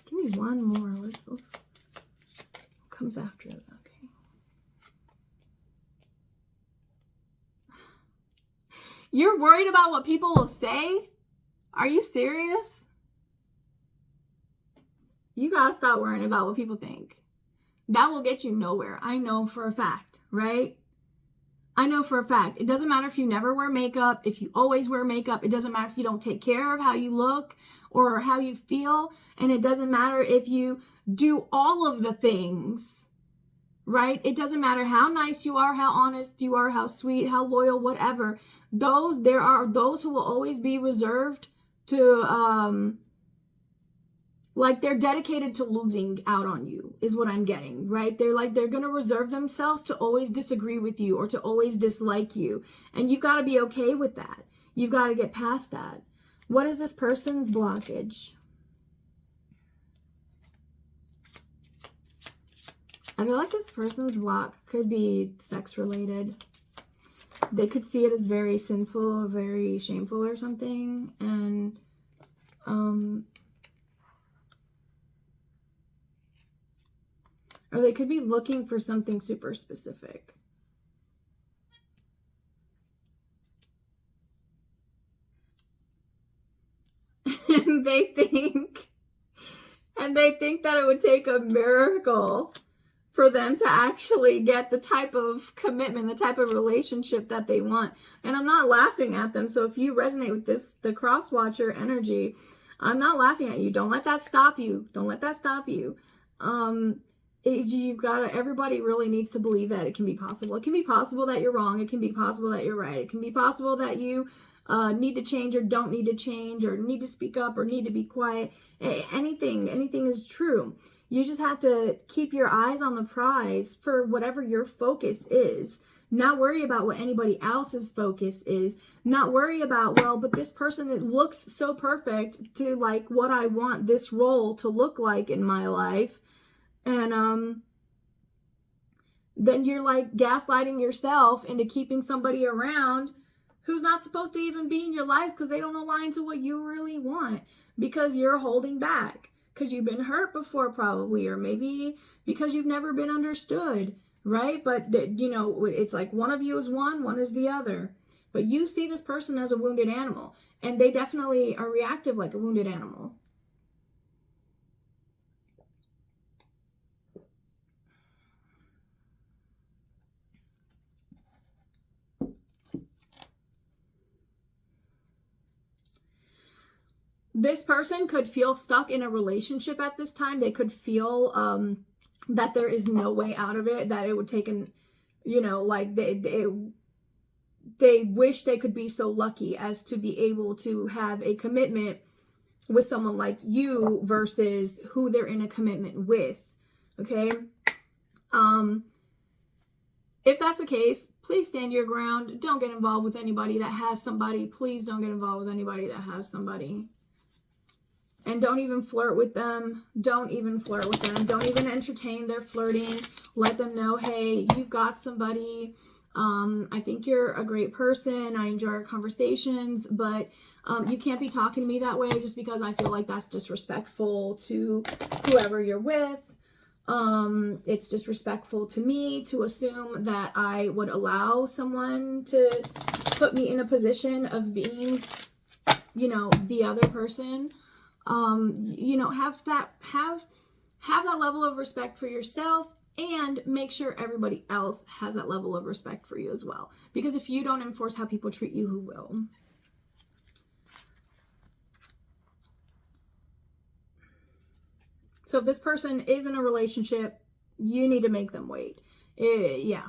Give me one more. Let's what comes after it? Okay. You're worried about what people will say? Are you serious? You gotta stop worrying about what people think. That will get you nowhere. I know for a fact, right? I know for a fact. It doesn't matter if you never wear makeup, if you always wear makeup. It doesn't matter if you don't take care of how you look or how you feel. And it doesn't matter if you do all of the things, right? It doesn't matter how nice you are, how honest you are, how sweet, how loyal, whatever. There are those who will always be reserved to Like they're dedicated to losing out on you is what I'm getting, right? They're going to reserve themselves to always disagree with you or to always dislike you. And you've got to be okay with that. You've got to get past that. What is this person's blockage? I feel like this person's block could be sex related. They could see it as very sinful, very shameful or something. And, or they could be looking for something super specific. And they think that it would take a miracle for them to actually get the type of commitment, the type of relationship that they want. And I'm not laughing at them. So if you resonate with this, the cross watcher energy, I'm not laughing at you. Don't let that stop you. Don't let that stop you. You've got to, everybody really needs to believe that it can be possible. It can be possible that you're wrong. It can be possible that you're right. It can be possible that you need to change or don't need to change or need to speak up or need to be quiet. Anything is true. You just have to keep your eyes on the prize for whatever your focus is. Not worry about what anybody else's focus is. Not worry about, well, but this person, it looks so perfect to like what I want this role to look like in my life. And then you're like gaslighting yourself into keeping somebody around who's not supposed to even be in your life because they don't align to what you really want, because you're holding back. Because you've been hurt before probably, or maybe because you've never been understood, right? But, you know, it's like one of you is one is the other. But you see this person as a wounded animal, and they definitely are reactive like a wounded animal. This person could feel stuck in a relationship at this time. They could feel that there is no way out of it, that it would take an, you know, like they wish they could be so lucky as to be able to have a commitment with someone like you versus who they're in a commitment with. Okay. If that's the case, please stand your ground. Don't get involved with anybody that has somebody. Please don't get involved with anybody that has somebody. And don't even flirt with them. Don't even flirt with them. Don't even entertain their flirting. Let them know, hey, you've got somebody. I think you're a great person. I enjoy our conversations, but you can't be talking to me that way just because I feel like that's disrespectful to whoever you're with. It's disrespectful to me to assume that I would allow someone to put me in a position of being, you know, the other person. You know, have that level of respect for yourself, and make sure everybody else has that level of respect for you as well. Because if you don't enforce how people treat you, who will? So if this person is in a relationship, you need to make them wait. Yeah.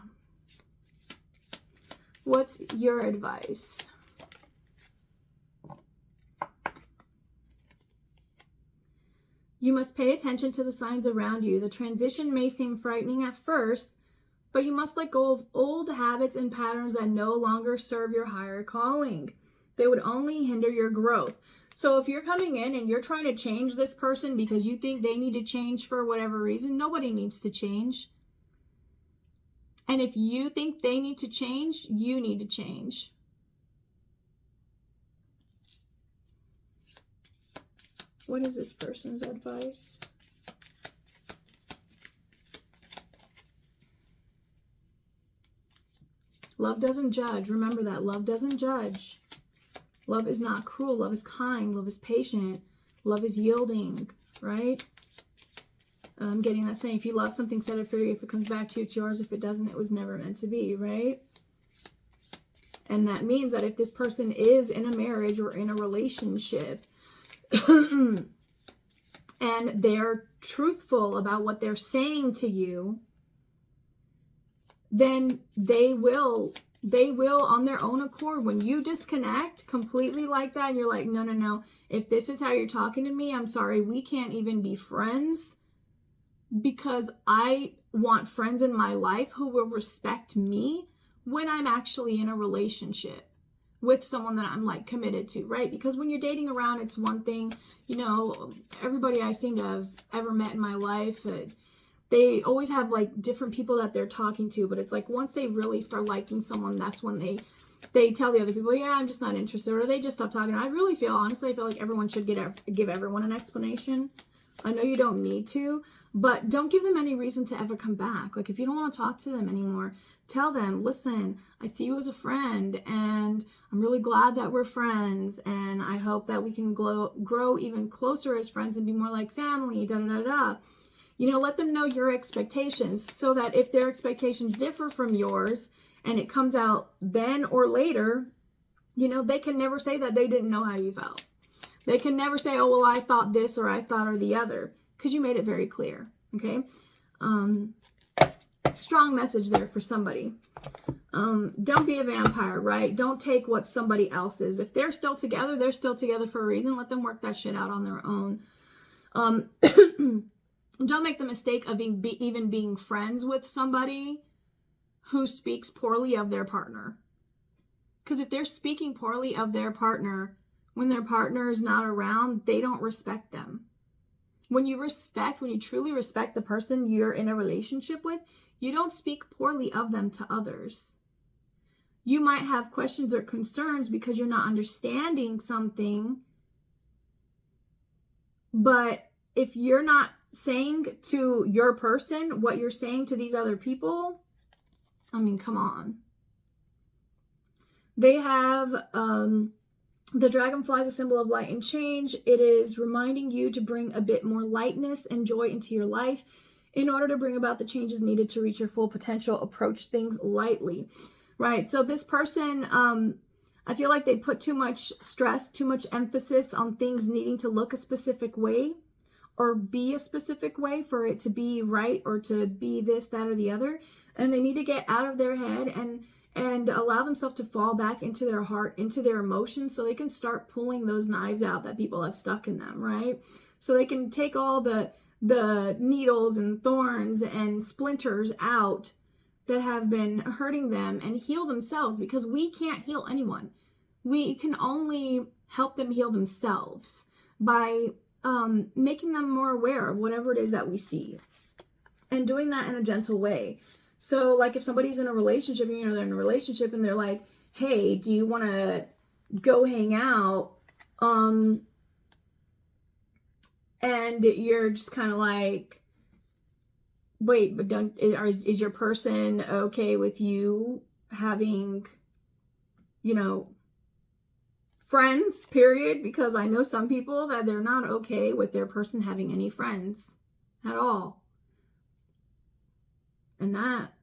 What's your advice? You must pay attention to the signs around you. The transition may seem frightening at first, but you must let go of old habits and patterns that no longer serve your higher calling. They would only hinder your growth. So if you're coming in and you're trying to change this person because you think they need to change for whatever reason, nobody needs to change. And if you think they need to change, you need to change. What is this person's advice? Love doesn't judge. Remember that. Love doesn't judge. Love is not cruel. Love is kind. Love is patient. Love is yielding, right? I'm getting that saying, if you love something, set it free. If it comes back to you, it's yours. If it doesn't, it was never meant to be, right? And that means that if this person is in a marriage or in a relationship, and they're truthful about what they're saying to you, then they will They will, on their own accord, when you disconnect completely like that, you're like, no, no, no. If this is how you're talking to me, I'm sorry, we can't even be friends, because I want friends in my life who will respect me when I'm actually in a relationship with someone that I'm like committed to, right? Because when you're dating around, it's one thing. You know, everybody I seem to have ever met in my life, they always have like different people that they're talking to, but it's like once they really start liking someone, that's when they tell the other people, yeah, I'm just not interested, or they just stop talking. I really feel, honestly, I feel like everyone should give everyone an explanation. I know you don't need to, but don't give them any reason to ever come back. Like if you don't want to talk to them anymore, tell them, listen, I see you as a friend, and I'm really glad that we're friends, and I hope that we can grow even closer as friends and be more like family, da da da da. You know, let them know your expectations, so that if their expectations differ from yours and it comes out then or later, you know, they can never say that they didn't know how you felt. They can never say, oh, well, I thought this or I thought or the other, because you made it very clear. Okay. Strong message there for somebody. Don't be a vampire, right? Don't take what somebody else is. If they're still together, they're still together for a reason. Let them work that shit out on their own. Don't make the mistake of even being friends with somebody who speaks poorly of their partner. Because if they're speaking poorly of their partner when their partner is not around, they don't respect them. When you truly respect the person you're in a relationship with, you don't speak poorly of them to others. You might have questions or concerns because you're not understanding something, but if you're not saying to your person what you're saying to these other people, I mean, come on. They have the dragonfly is a symbol of light and change. It is reminding you to bring a bit more lightness and joy into your life in order to bring about the changes needed to reach your full potential. Approach things lightly, right? So this person, I feel like they put too much stress, too much emphasis on things needing to look a specific way or be a specific way for it to be right or to be this, that, or the other. And they need to get out of their head and allow themselves to fall back into their heart, into their emotions, so they can start pulling those knives out that people have stuck in them, right? So they can take all the needles and thorns and splinters out that have been hurting them and heal themselves, because we can't heal anyone. We can only help them heal themselves by making them more aware of whatever it is that we see and doing that in a gentle way. So like if somebody's in a relationship, you know, they're in a relationship and they're like, hey, do you want to go hang out? And you're just kind of like, wait, but is your person okay with you having, you know, friends, period? Because I know some people that they're not okay with their person having any friends at all. And that,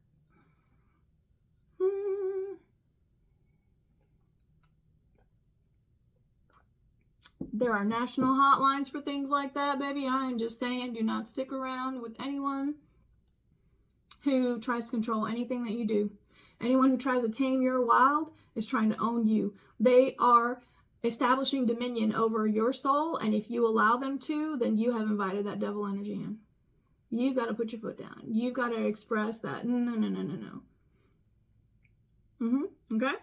there are national hotlines for things like that, baby. I am just saying, do not stick around with anyone who tries to control anything that you do. Anyone who tries to tame your wild is trying to own you. They are establishing dominion over your soul, and if you allow them to, then you have invited that devil energy in. You've got to put your foot down. You've got to express that. No. Okay?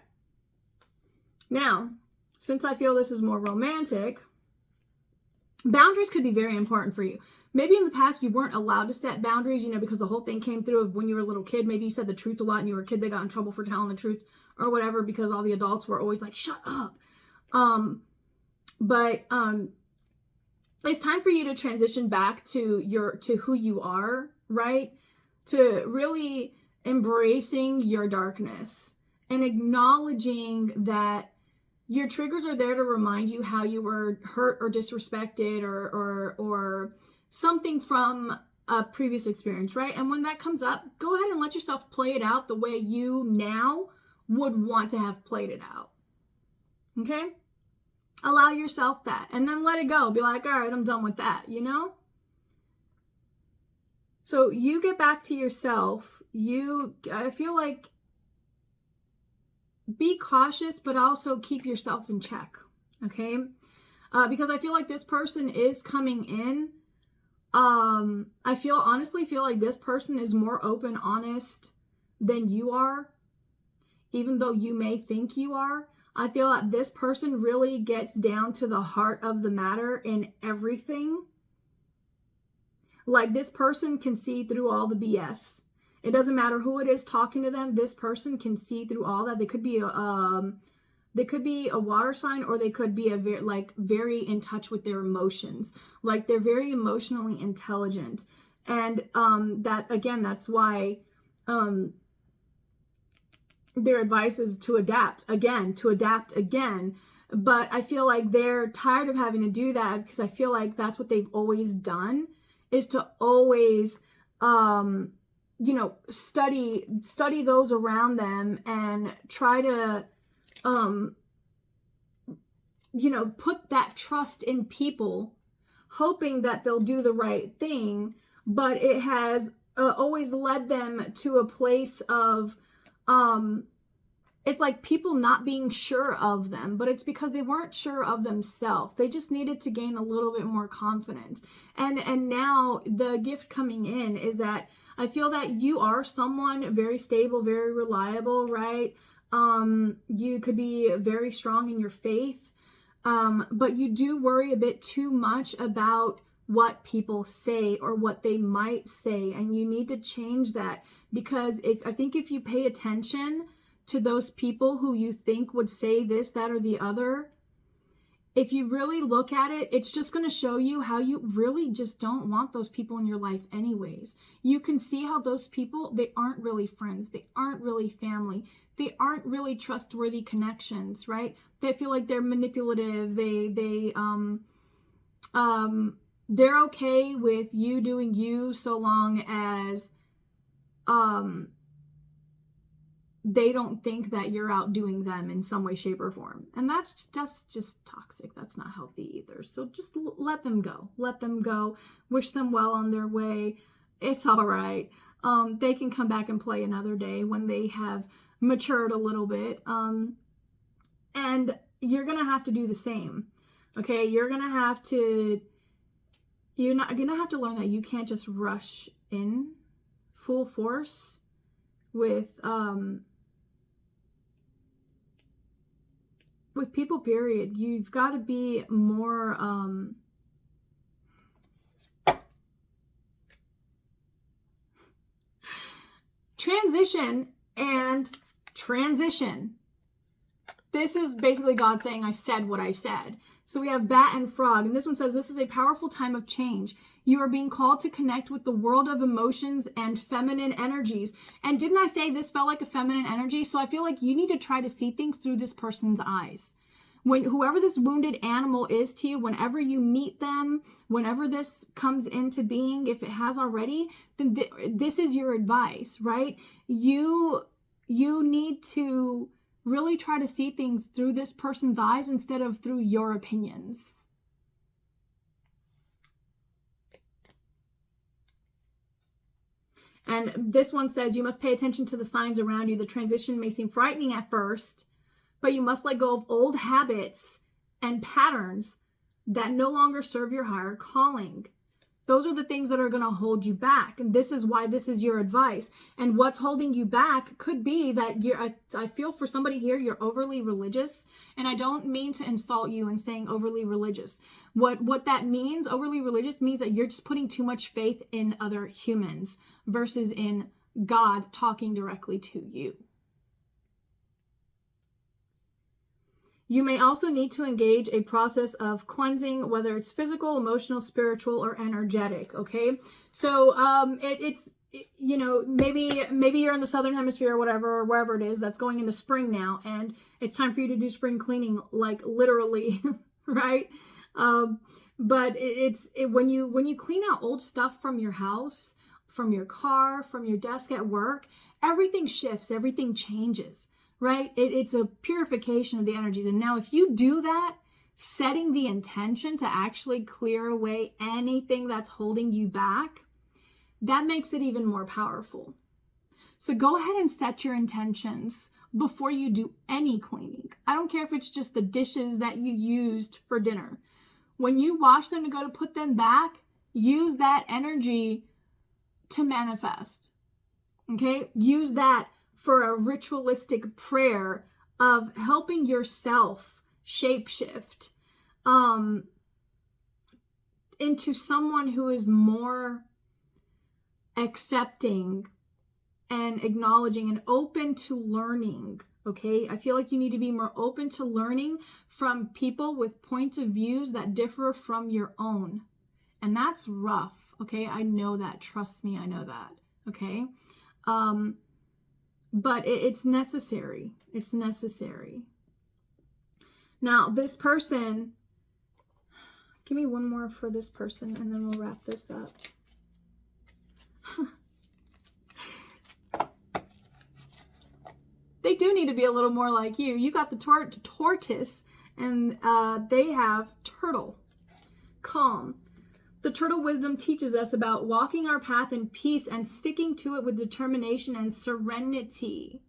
Now, since I feel this is more romantic, boundaries could be very important for you. Maybe in the past you weren't allowed to set boundaries, you know, because the whole thing came through of when you were a little kid. Maybe you said the truth a lot and you were a kid that got in trouble for telling the truth or whatever because all the adults were always like, shut up. But it's time for you to transition back to who you are, right? To really embracing your darkness and acknowledging that your triggers are there to remind you how you were hurt or disrespected or something from a previous experience, right? And when that comes up, go ahead and let yourself play it out the way you now would want to have played it out. Okay? Allow yourself that and then let it go. Be like, all right, I'm done with that, you know? So you get back to yourself. I feel like be cautious, but also keep yourself in check. Okay. Because I feel like this person is coming in. I honestly feel like this person is more open, honest than you are, even though you may think you are. I feel like this person really gets down to the heart of the matter in everything. Like, this person can see through all the BS. It doesn't matter who it is talking to them. This person can see through all that. They could be a water sign, or they could be very in touch with their emotions. Like, they're very emotionally intelligent. And that's why their advice is to adapt again. But I feel like they're tired of having to do that, because I feel like that's what they've always done, is to always study those around them and try to put that trust in people, hoping that they'll do the right thing. But it has always led them to a place of it's like people not being sure of them, but it's because they weren't sure of themselves. They just needed to gain a little bit more confidence. And now the gift coming in is that I feel that you are someone very stable, very reliable, right? You could be very strong in your faith, but you do worry a bit too much about what people say or what they might say, and you need to change that. Because if you pay attention to those people who you think would say this, that, or the other, if you really look at it, it's just going to show you how you really just don't want those people in your life anyways. You can see how those people, they aren't really friends. They aren't really family. They aren't really trustworthy connections, right? They feel like they're manipulative. They're okay with you doing you, so long as they don't think that you're outdoing them in some way, shape, or form. And that's just toxic. That's not healthy either. So just let them go. Let them go. Wish them well on their way. It's all right. They can come back and play another day when they have matured a little bit. And you're going to have to do the same. Okay? You're not going to have to learn that you can't just rush in full force with people, period. You've got to be more transition and transition. This is basically God saying, I said what I said. So we have bat and frog, and this one says, this is a powerful time of change. You are being called to connect with the world of emotions and feminine energies. And didn't I say this felt like a feminine energy? So I feel like you need to try to see things through this person's eyes. Whoever this wounded animal is to you, whenever you meet them, whenever this comes into being, if it has already, then this is your advice, right? You need to really try to see things through this person's eyes instead of through your opinions. And this one says, you must pay attention to the signs around you. The transition may seem frightening at first, but you must let go of old habits and patterns that no longer serve your higher calling. Those are the things that are going to hold you back. And this is why this is your advice. And what's holding you back could be that I feel for somebody here, you're overly religious. And I don't mean to insult you in saying overly religious. What that means, overly religious, means that you're just putting too much faith in other humans versus in God talking directly to you. You may also need to engage a process of cleansing, whether it's physical, emotional, spiritual, or energetic. Okay, so maybe you're in the southern hemisphere or whatever, or wherever it is that's going into spring now, and it's time for you to do spring cleaning, like literally, right? But when you clean out old stuff from your house, from your car, from your desk at work, everything shifts, everything changes. Right? It's a purification of the energies. And now if you do that, setting the intention to actually clear away anything that's holding you back, that makes it even more powerful. So go ahead and set your intentions before you do any cleaning. I don't care if it's just the dishes that you used for dinner. When you wash them to go to put them back, use that energy to manifest. Okay? Use that for a ritualistic prayer of helping yourself shapeshift into someone who is more accepting and acknowledging and open to learning. Okay, I feel like you need to be more open to learning from people with points of views that differ from your own. And that's rough. Okay, I know that. Trust me, I know that. Okay, but it's necessary. It's necessary. Now, this person, give me one more for this person and then we'll wrap this up. They do need to be a little more like you. You got the tortoise and they have turtle. Calm. The turtle wisdom teaches us about walking our path in peace and sticking to it with determination and serenity.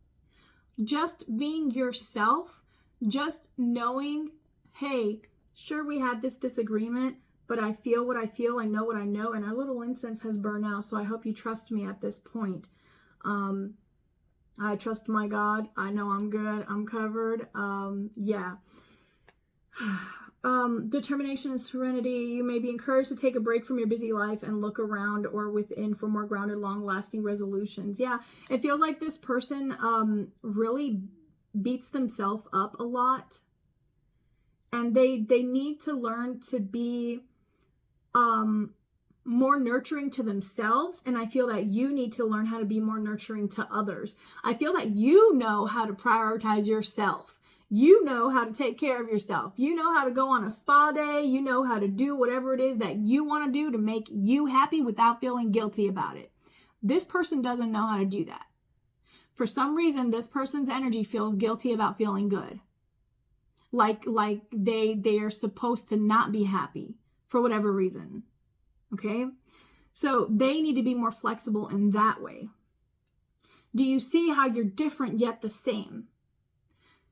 Just being yourself, just knowing, hey, sure, we had this disagreement, but I feel what I feel, I know what I know, and our little incense has burned out, so I hope you trust me at this point. I trust my God. I know I'm good. I'm covered. Yeah. Determination and serenity. You may be encouraged to take a break from your busy life and look around or within for more grounded, long-lasting resolutions. Yeah, it feels like this person really beats themselves up a lot, and they need to learn to be more nurturing to themselves, and I feel that you need to learn how to be more nurturing to others. I feel that you know how to prioritize yourself. You know how to take care of yourself. You know how to go on a spa day. You know how to do whatever it is that you want to do to make you happy without feeling guilty about it. This person doesn't know how to do that. For some reason, this person's energy feels guilty about feeling good. Like they are supposed to not be happy for whatever reason. Okay? So they need to be more flexible in that way. Do you see how you're different yet the same?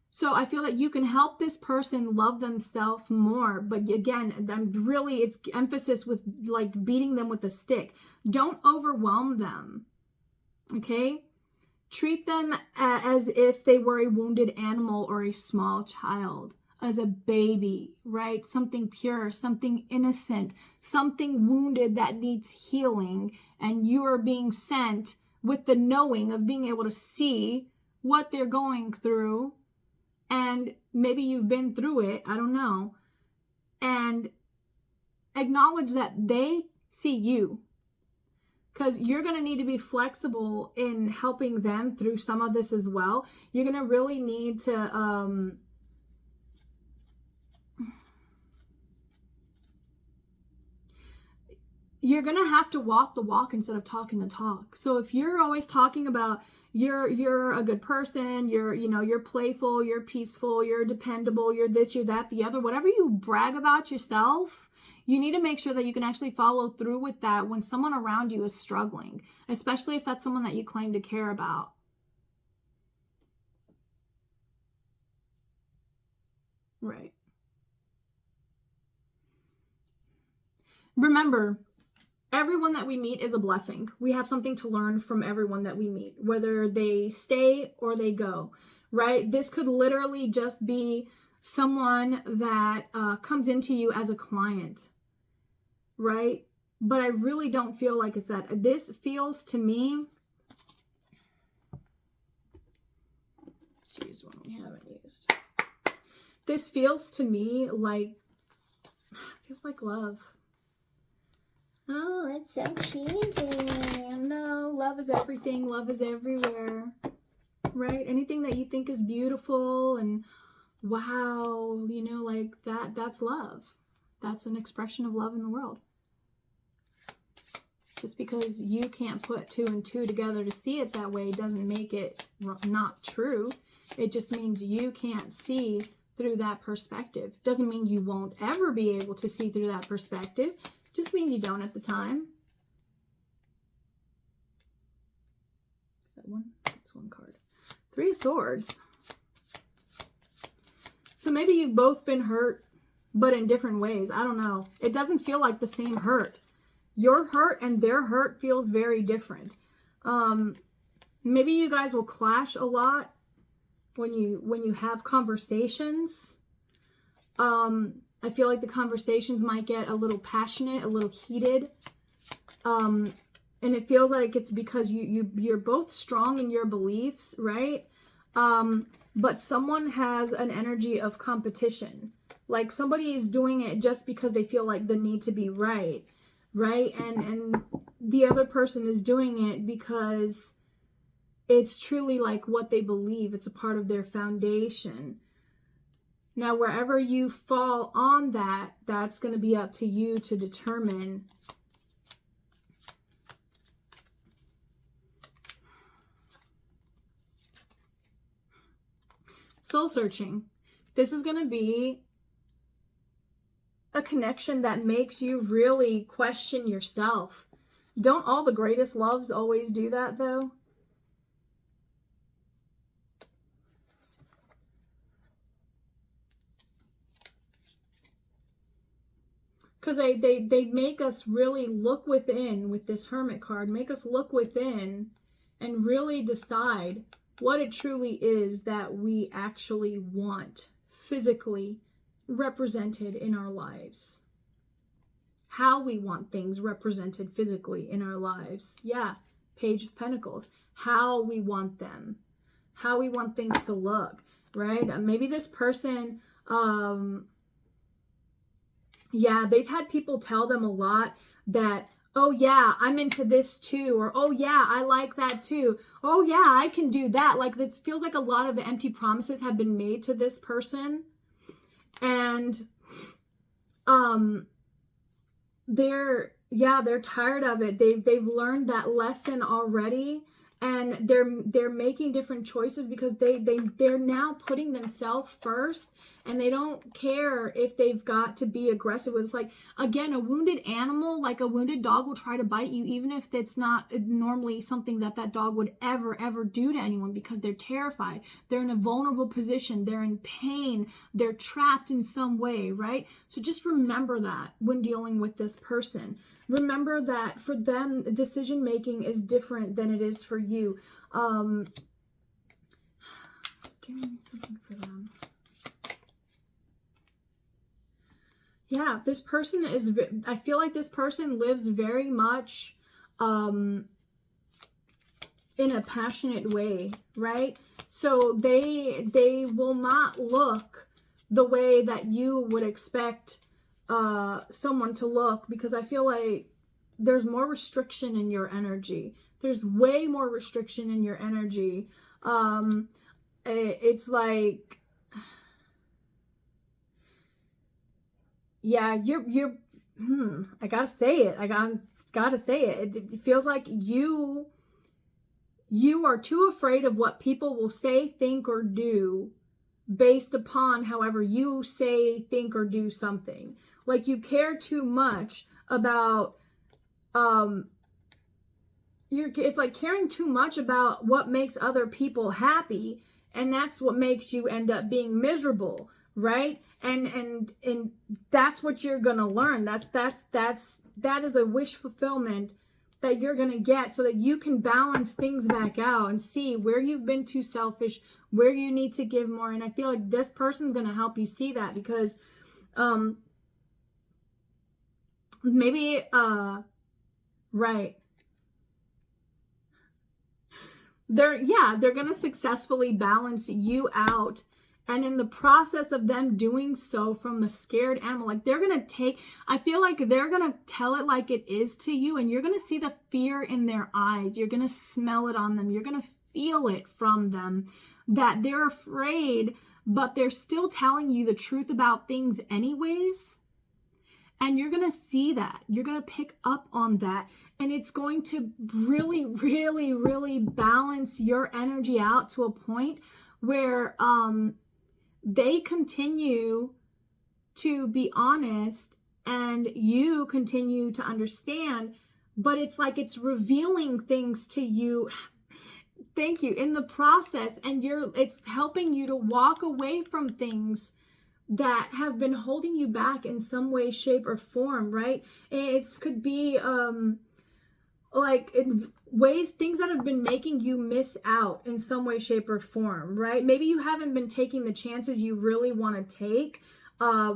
So I feel that you can help this person love themselves more. But again, it's emphasis with like beating them with a stick. Don't overwhelm them. Okay? Treat them as if they were a wounded animal or a small child, as a baby, right? Something pure, something innocent, something wounded that needs healing. And you are being sent with the knowing of being able to see what they're going through. And maybe you've been through it, I don't know. And acknowledge that they see you. Because you're going to need to be flexible in helping them through some of this as well. You're going to really need to you're going to have to walk the walk instead of talking the talk. So if you're always talking about you're a good person, you're playful, you're peaceful, you're dependable, you're this, you're that, the other, whatever you brag about yourself, you need to make sure that you can actually follow through with that when someone around you is struggling, especially if that's someone that you claim to care about. Right. Remember, everyone that we meet is a blessing. We have something to learn from everyone that we meet, whether they stay or they go, right? This could literally just be someone that comes into you as a client, right? But I really don't feel like it's that. This feels to me, let's use one we haven't used. This feels to me like, feels like love. Oh, it's so cheesy. No, love is everything. Love is everywhere, right? Anything that you think is beautiful and wow, like that's love. That's an expression of love in the world. Just because you can't put 2 and 2 together to see it that way doesn't make it not true. It just means you can't see through that perspective. Doesn't mean you won't ever be able to see through that perspective. Just means you don't at the time. that one? That's one card. Three of Swords. So maybe you've both been hurt, but in different ways. I don't know. It doesn't feel like the same hurt. Your hurt and their hurt feels very different. Maybe you guys will clash a lot when you have conversations. I feel like the conversations might get a little passionate, a little heated. And it feels like it's because you're both strong in your beliefs, right? But someone has an energy of competition. Like somebody is doing it just because they feel like the need to be right? And the other person is doing it because it's truly like what they believe. It's a part of their foundation. Now, wherever you fall on that, that's going to be up to you to determine. Soul searching. This is going to be a connection that makes you really question yourself. Don't all the greatest loves always do that, though? Because they make us really look within with this Hermit card, make us look within and really decide what it truly is that we actually want physically represented in our lives. How we want things represented physically in our lives. Yeah, Page of Pentacles. How we want them. How we want things to look, right? Maybe this person, yeah, they've had people tell them a lot that, oh yeah, I'm into this too, or oh yeah, I like that too, oh yeah, I can do that. Like this feels like a lot of empty promises have been made to this person, and they're tired of it. They've learned that lesson already, and they're making different choices because they're now putting themselves first, and they don't care if they've got to be aggressive with. It's like, again, a wounded animal, like a wounded dog, will try to bite you even if it's not normally something that dog would ever do to anyone, because they're terrified. They're in a vulnerable position. They're in pain. They're trapped in some way, right? So just remember that when dealing with this person. Remember that for them, decision making is different than it is for you. Give me something for them. Yeah, this person is, I feel like this person lives very much in a passionate way, right? So they will not look the way that you would expect someone to look, because I feel like there's more restriction in your energy. There's way more restriction in your energy. It's like, yeah, you're I gotta say it. I gotta say it. It feels like you are too afraid of what people will say, think, or do based upon however you say, think, or do something. Like you care too much about it's like caring too much about what makes other people happy, and that's what makes you end up being miserable, right? And that's what you're gonna learn. That is a wish fulfillment that you're gonna get, so that you can balance things back out and see where you've been too selfish, where you need to give more. And I feel like this person's gonna help you see that, because maybe right, they're gonna successfully balance you out. And in the process of them doing so, from a scared animal, like I feel like they're gonna tell it like it is to you, and you're gonna see the fear in their eyes. You're gonna smell it on them. You're gonna feel it from them, that they're afraid, but they're still telling you the truth about things anyways. And you're going to see that. You're going to pick up on that. And it's going to really, really, really balance your energy out to a point where they continue to be honest and you continue to understand. But it's like it's revealing things to you. Thank you. In the process, and it's helping you to walk away from things that have been holding you back in some way, shape, or form, right? It could be like in ways, things that have been making you miss out in some way, shape, or form, right? Maybe you haven't been taking the chances you really want to take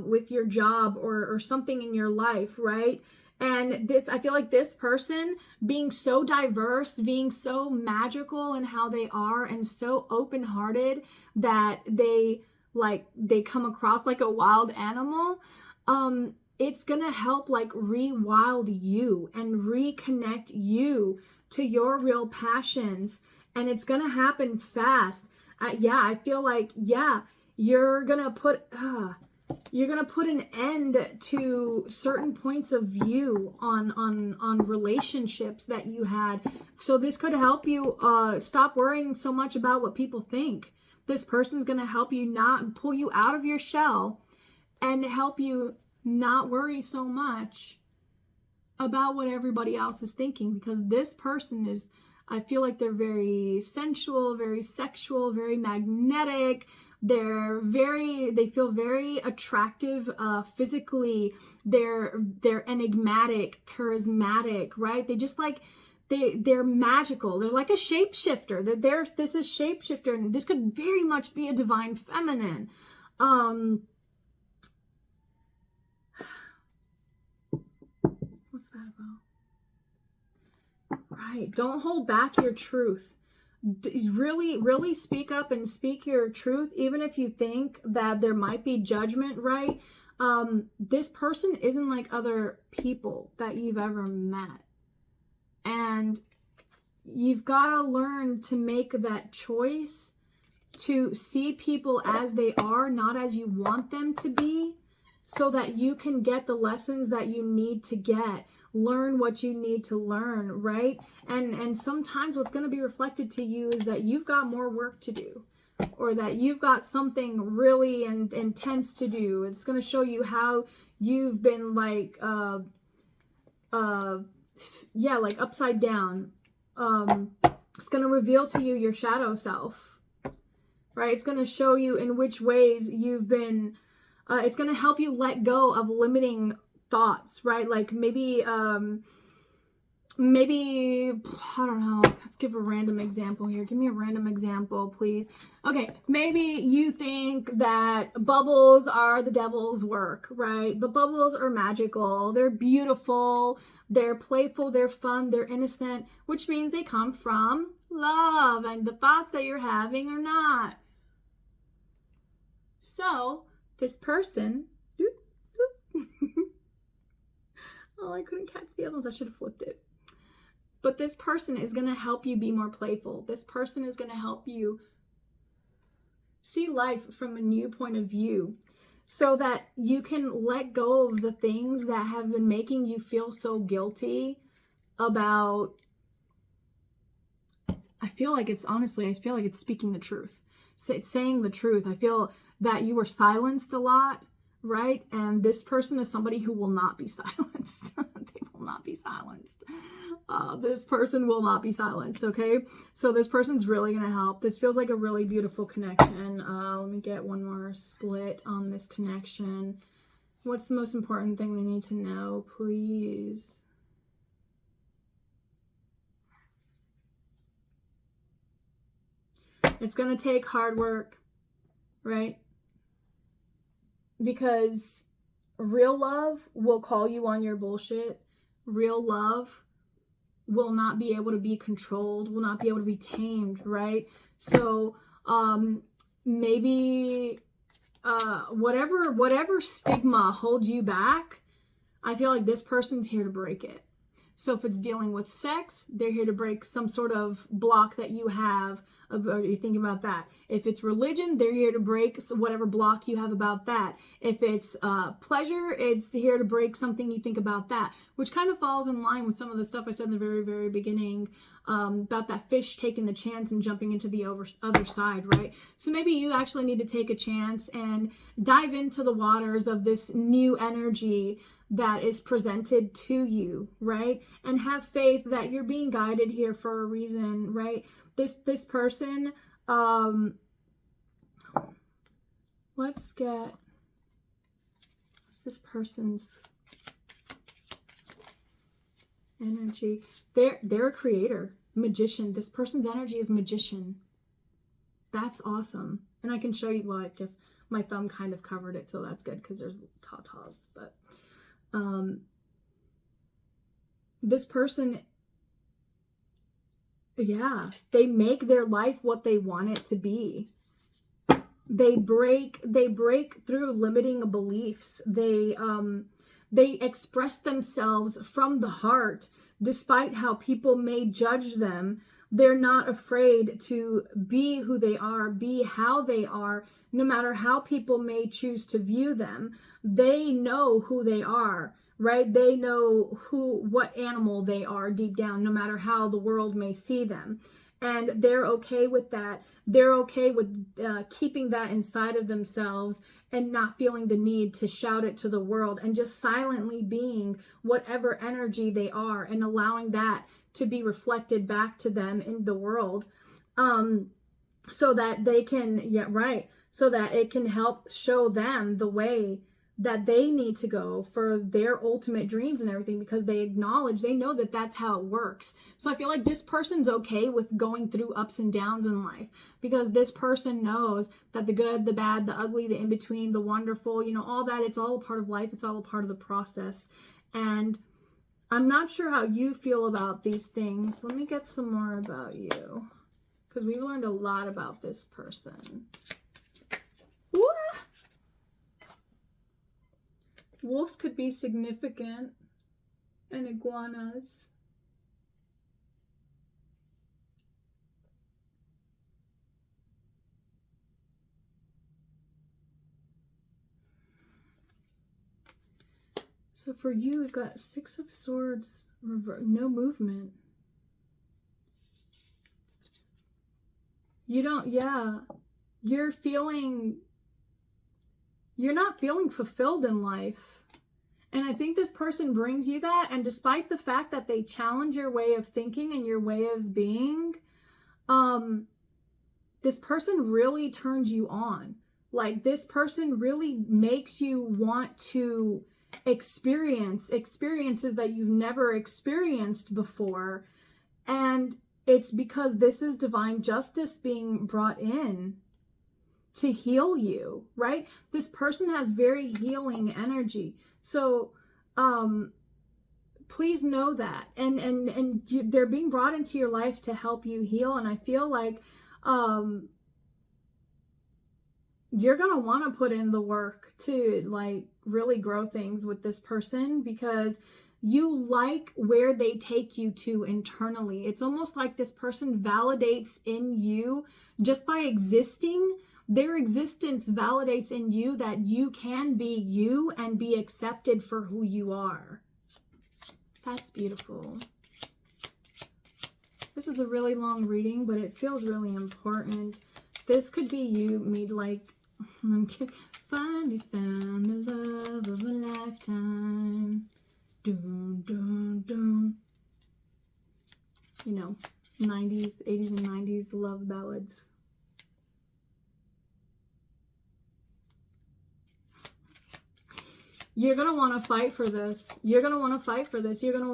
with your job or something in your life, right? And I feel like this person being so diverse, being so magical in how they are, and so open-hearted that they come across like a wild animal, it's gonna help like rewild you and reconnect you to your real passions, and it's gonna happen fast. I feel like, you're gonna put an end to certain points of view on relationships that you had. So this could help you stop worrying so much about what people think. This person's gonna help you not pull you out of your shell and help you not worry so much about what everybody else is thinking, because this person is, I feel like they're very sensual, very sexual, very magnetic. They feel very attractive physically. They're enigmatic, charismatic, right? They just like, they're magical. They're like a shapeshifter. This is shapeshifter, and this could very much be a divine feminine. What's that about? Right. Don't hold back your truth. Really, really speak up and speak your truth, even if you think that there might be judgment, right? This person isn't like other people that you've ever met. And you've got to learn to make that choice to see people as they are, not as you want them to be, so that you can get the lessons that you need to get, learn what you need to learn, right? And sometimes what's going to be reflected to you is that you've got more work to do, or that you've got something really intense to do. It's going to show you how you've been like upside down. It's going to reveal to you your shadow self, right? It's going to show you in which ways you've been, it's going to help you let go of limiting thoughts, right? Like maybe, I don't know, let's give a random example here. Give me a random example, please. Okay, maybe you think that bubbles are the devil's work, right? But bubbles are magical. They're beautiful. They're playful. They're fun. They're innocent, which means they come from love, and the thoughts that you're having are not. So this person, oh, I couldn't catch the other ones. I should have flipped it. But this person is going to help you be more playful. This person is going to help you see life from a new point of view, so that you can let go of the things that have been making you feel so guilty about. I feel like it's speaking the truth. It's saying the truth. I feel that you were silenced a lot, right? And this person is somebody who will not be silenced. They will not be silenced. This person will not be silenced, okay? So this person's really going to help. This feels like a really beautiful connection. Let me get one more split on this connection. What's the most important thing they need to know, please? It's going to take hard work, right? Because real love will call you on your bullshit. Real love will not be able to be controlled, will not be able to be tamed, right? So maybe whatever stigma holds you back, I feel like this person's here to break it. So if it's dealing with sex, they're here to break some sort of block that you have. Are you thinking about that? If it's religion, they're here to break whatever block you have about that. If it's pleasure, it's here to break something you think about that, which kind of falls in line with some of the stuff I said in the very, very beginning about that fish taking the chance and jumping into the other side, right? So maybe you actually need to take a chance and dive into the waters of this new energy that is presented to you, right? And have faith that you're being guided here for a reason, right? This person, let's get, what's this person's energy? They're a creator, magician. This person's energy is magician. That's awesome. And I can show you, well, I guess my thumb kind of covered it, so that's good because there's tatas. But this person, yeah, they make their life what they want it to be. They break through limiting beliefs. They express themselves from the heart, despite how people may judge them. They're not afraid to be who they are, be how they are, no matter how people may choose to view them. They know who they are, right? They know what animal they are deep down, no matter how the world may see them. And they're okay with that. They're okay with keeping that inside of themselves and not feeling the need to shout it to the world, and just silently being whatever energy they are and allowing that to be reflected back to them in the world, so that they can, so that it can help show them the way that they need to go for their ultimate dreams and everything, because they know that that's how it works. So I feel like this person's okay with going through ups and downs in life, because this person knows that the good, the bad, the ugly, the in-between, the wonderful, all that, it's all a part of life. It's all a part of the process. And I'm not sure how you feel about these things. Let me get some more about you, because we've learned a lot about this person. What? Wolves could be significant, and iguanas. So for you, we've got Six of Swords, no movement. You're not feeling fulfilled in life. And I think this person brings you that. And despite the fact that they challenge your way of thinking and your way of being, this person really turns you on. Like, this person really makes you want to experience experiences that you've never experienced before. And it's because this is divine justice being brought in to heal you, right? This person has very healing energy. So please know that. And they're being brought into your life to help you heal. And I feel like you're going to want to put in the work to like really grow things with this person, because you like where they take you to internally. It's almost like this person validates in you just by existing. Their existence validates in you that you can be you and be accepted for who you are. That's beautiful. This is a really long reading, but it feels really important. This could be you, finally found the love of a lifetime. Doom, doom, doom. 90s, 80s and 90s love ballads. You're going to want to fight for this. You're going to want to fight for this. You're going to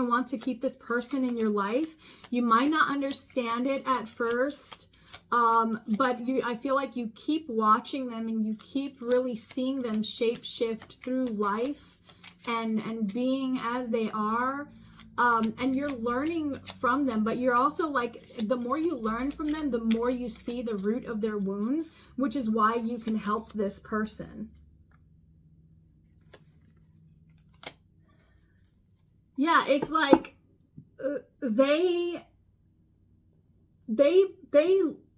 want to keep this person in your life. You might not understand it at first, but I feel like you keep watching them and you keep really seeing them shape shift through life and being as they are. And you're learning from them, but you're also like, the more you learn from them, the more you see the root of their wounds, which is why you can help this person. Yeah, it's like they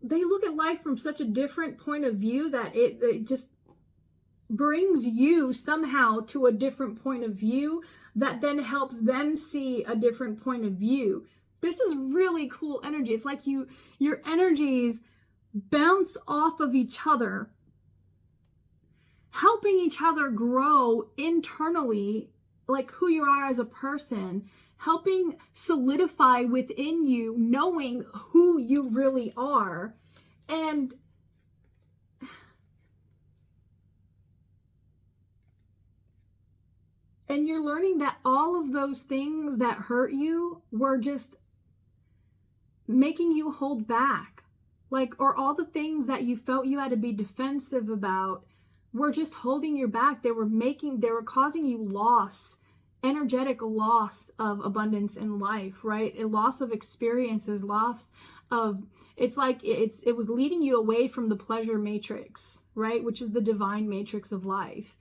look at life from such a different point of view that it just brings you somehow to a different point of view that then helps them see a different point of view. This is really cool energy. It's like your energies bounce off of each other, helping each other grow internally, like who you are as a person, helping solidify within you, knowing who you really are. And you're learning that all of those things that hurt you were just making you hold back. Like, or all the things that you felt you had to be defensive about were just holding you back. They were causing you loss, energetic loss of abundance in life, right? A loss of experiences, loss of, it's like it was leading you away from the pleasure matrix, right? Which is the divine matrix of life,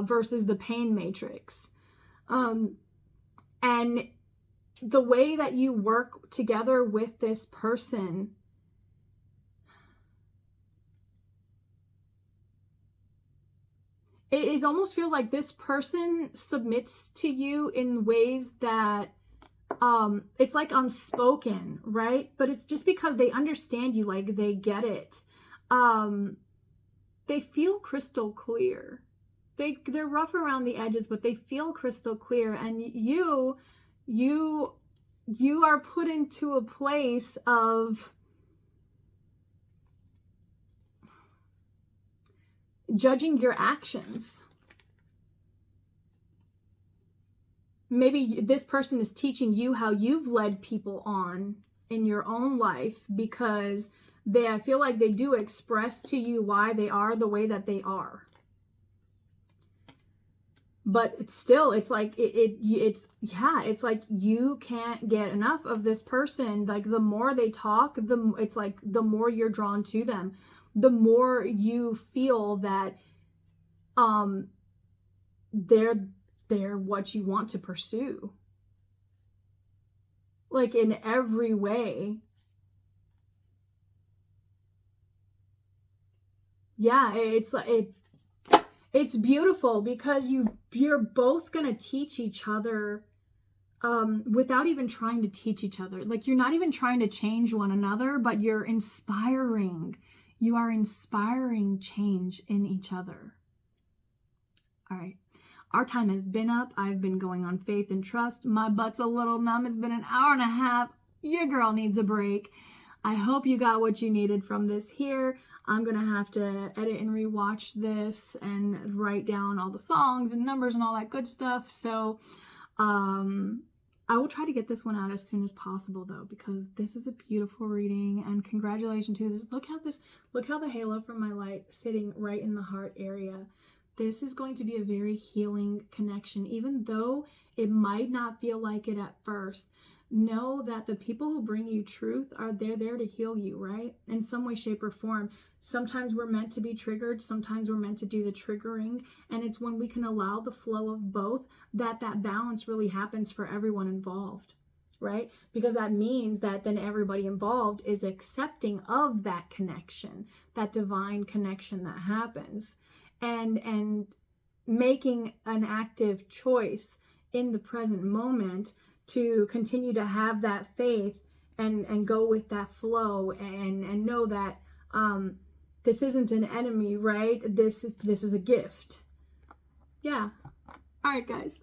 versus the pain matrix. And the way that you work together with this person, it almost feels like this person submits to you in ways that it's like unspoken, right? But it's just because they understand you, like they get it. They feel crystal clear. They're rough around the edges, but they feel crystal clear. And you are put into a place of judging your actions. Maybe this person is teaching you how you've led people on in your own life, because I feel like they do express to you why they are the way that they are. But it's still, it's like, it's like you can't get enough of this person. Like the more they talk, it's like the more you're drawn to them, the more you feel that they're what you want to pursue. Like in every way. Yeah, it's beautiful, because you're both gonna teach each other without even trying to teach each other. Like you're not even trying to change one another, but you're inspiring. You are inspiring change in each other. All right. Our time has been up. I've been going on faith and trust. My butt's a little numb. It's been an hour and a half. Your girl needs a break. I hope you got what you needed from this here. I'm going to have to edit and rewatch this and write down all the songs and numbers and all that good stuff. So I will try to get this one out as soon as possible, though, because this is a beautiful reading, and congratulations to this. Look how the halo from my light sitting right in the heart area. This is going to be a very healing connection, even though it might not feel like it at first. Know that the people who bring you truth they're there to heal you, right? In some way, shape, or form. Sometimes we're meant to be triggered. Sometimes we're meant to do the triggering. And it's when we can allow the flow of both that balance really happens for everyone involved, right? Because that means that then everybody involved is accepting of that connection, that divine connection that happens, and making an active choice in the present moment to continue to have that faith and go with that flow, and know that this isn't an enemy, right? This is a gift. Yeah. All right, guys.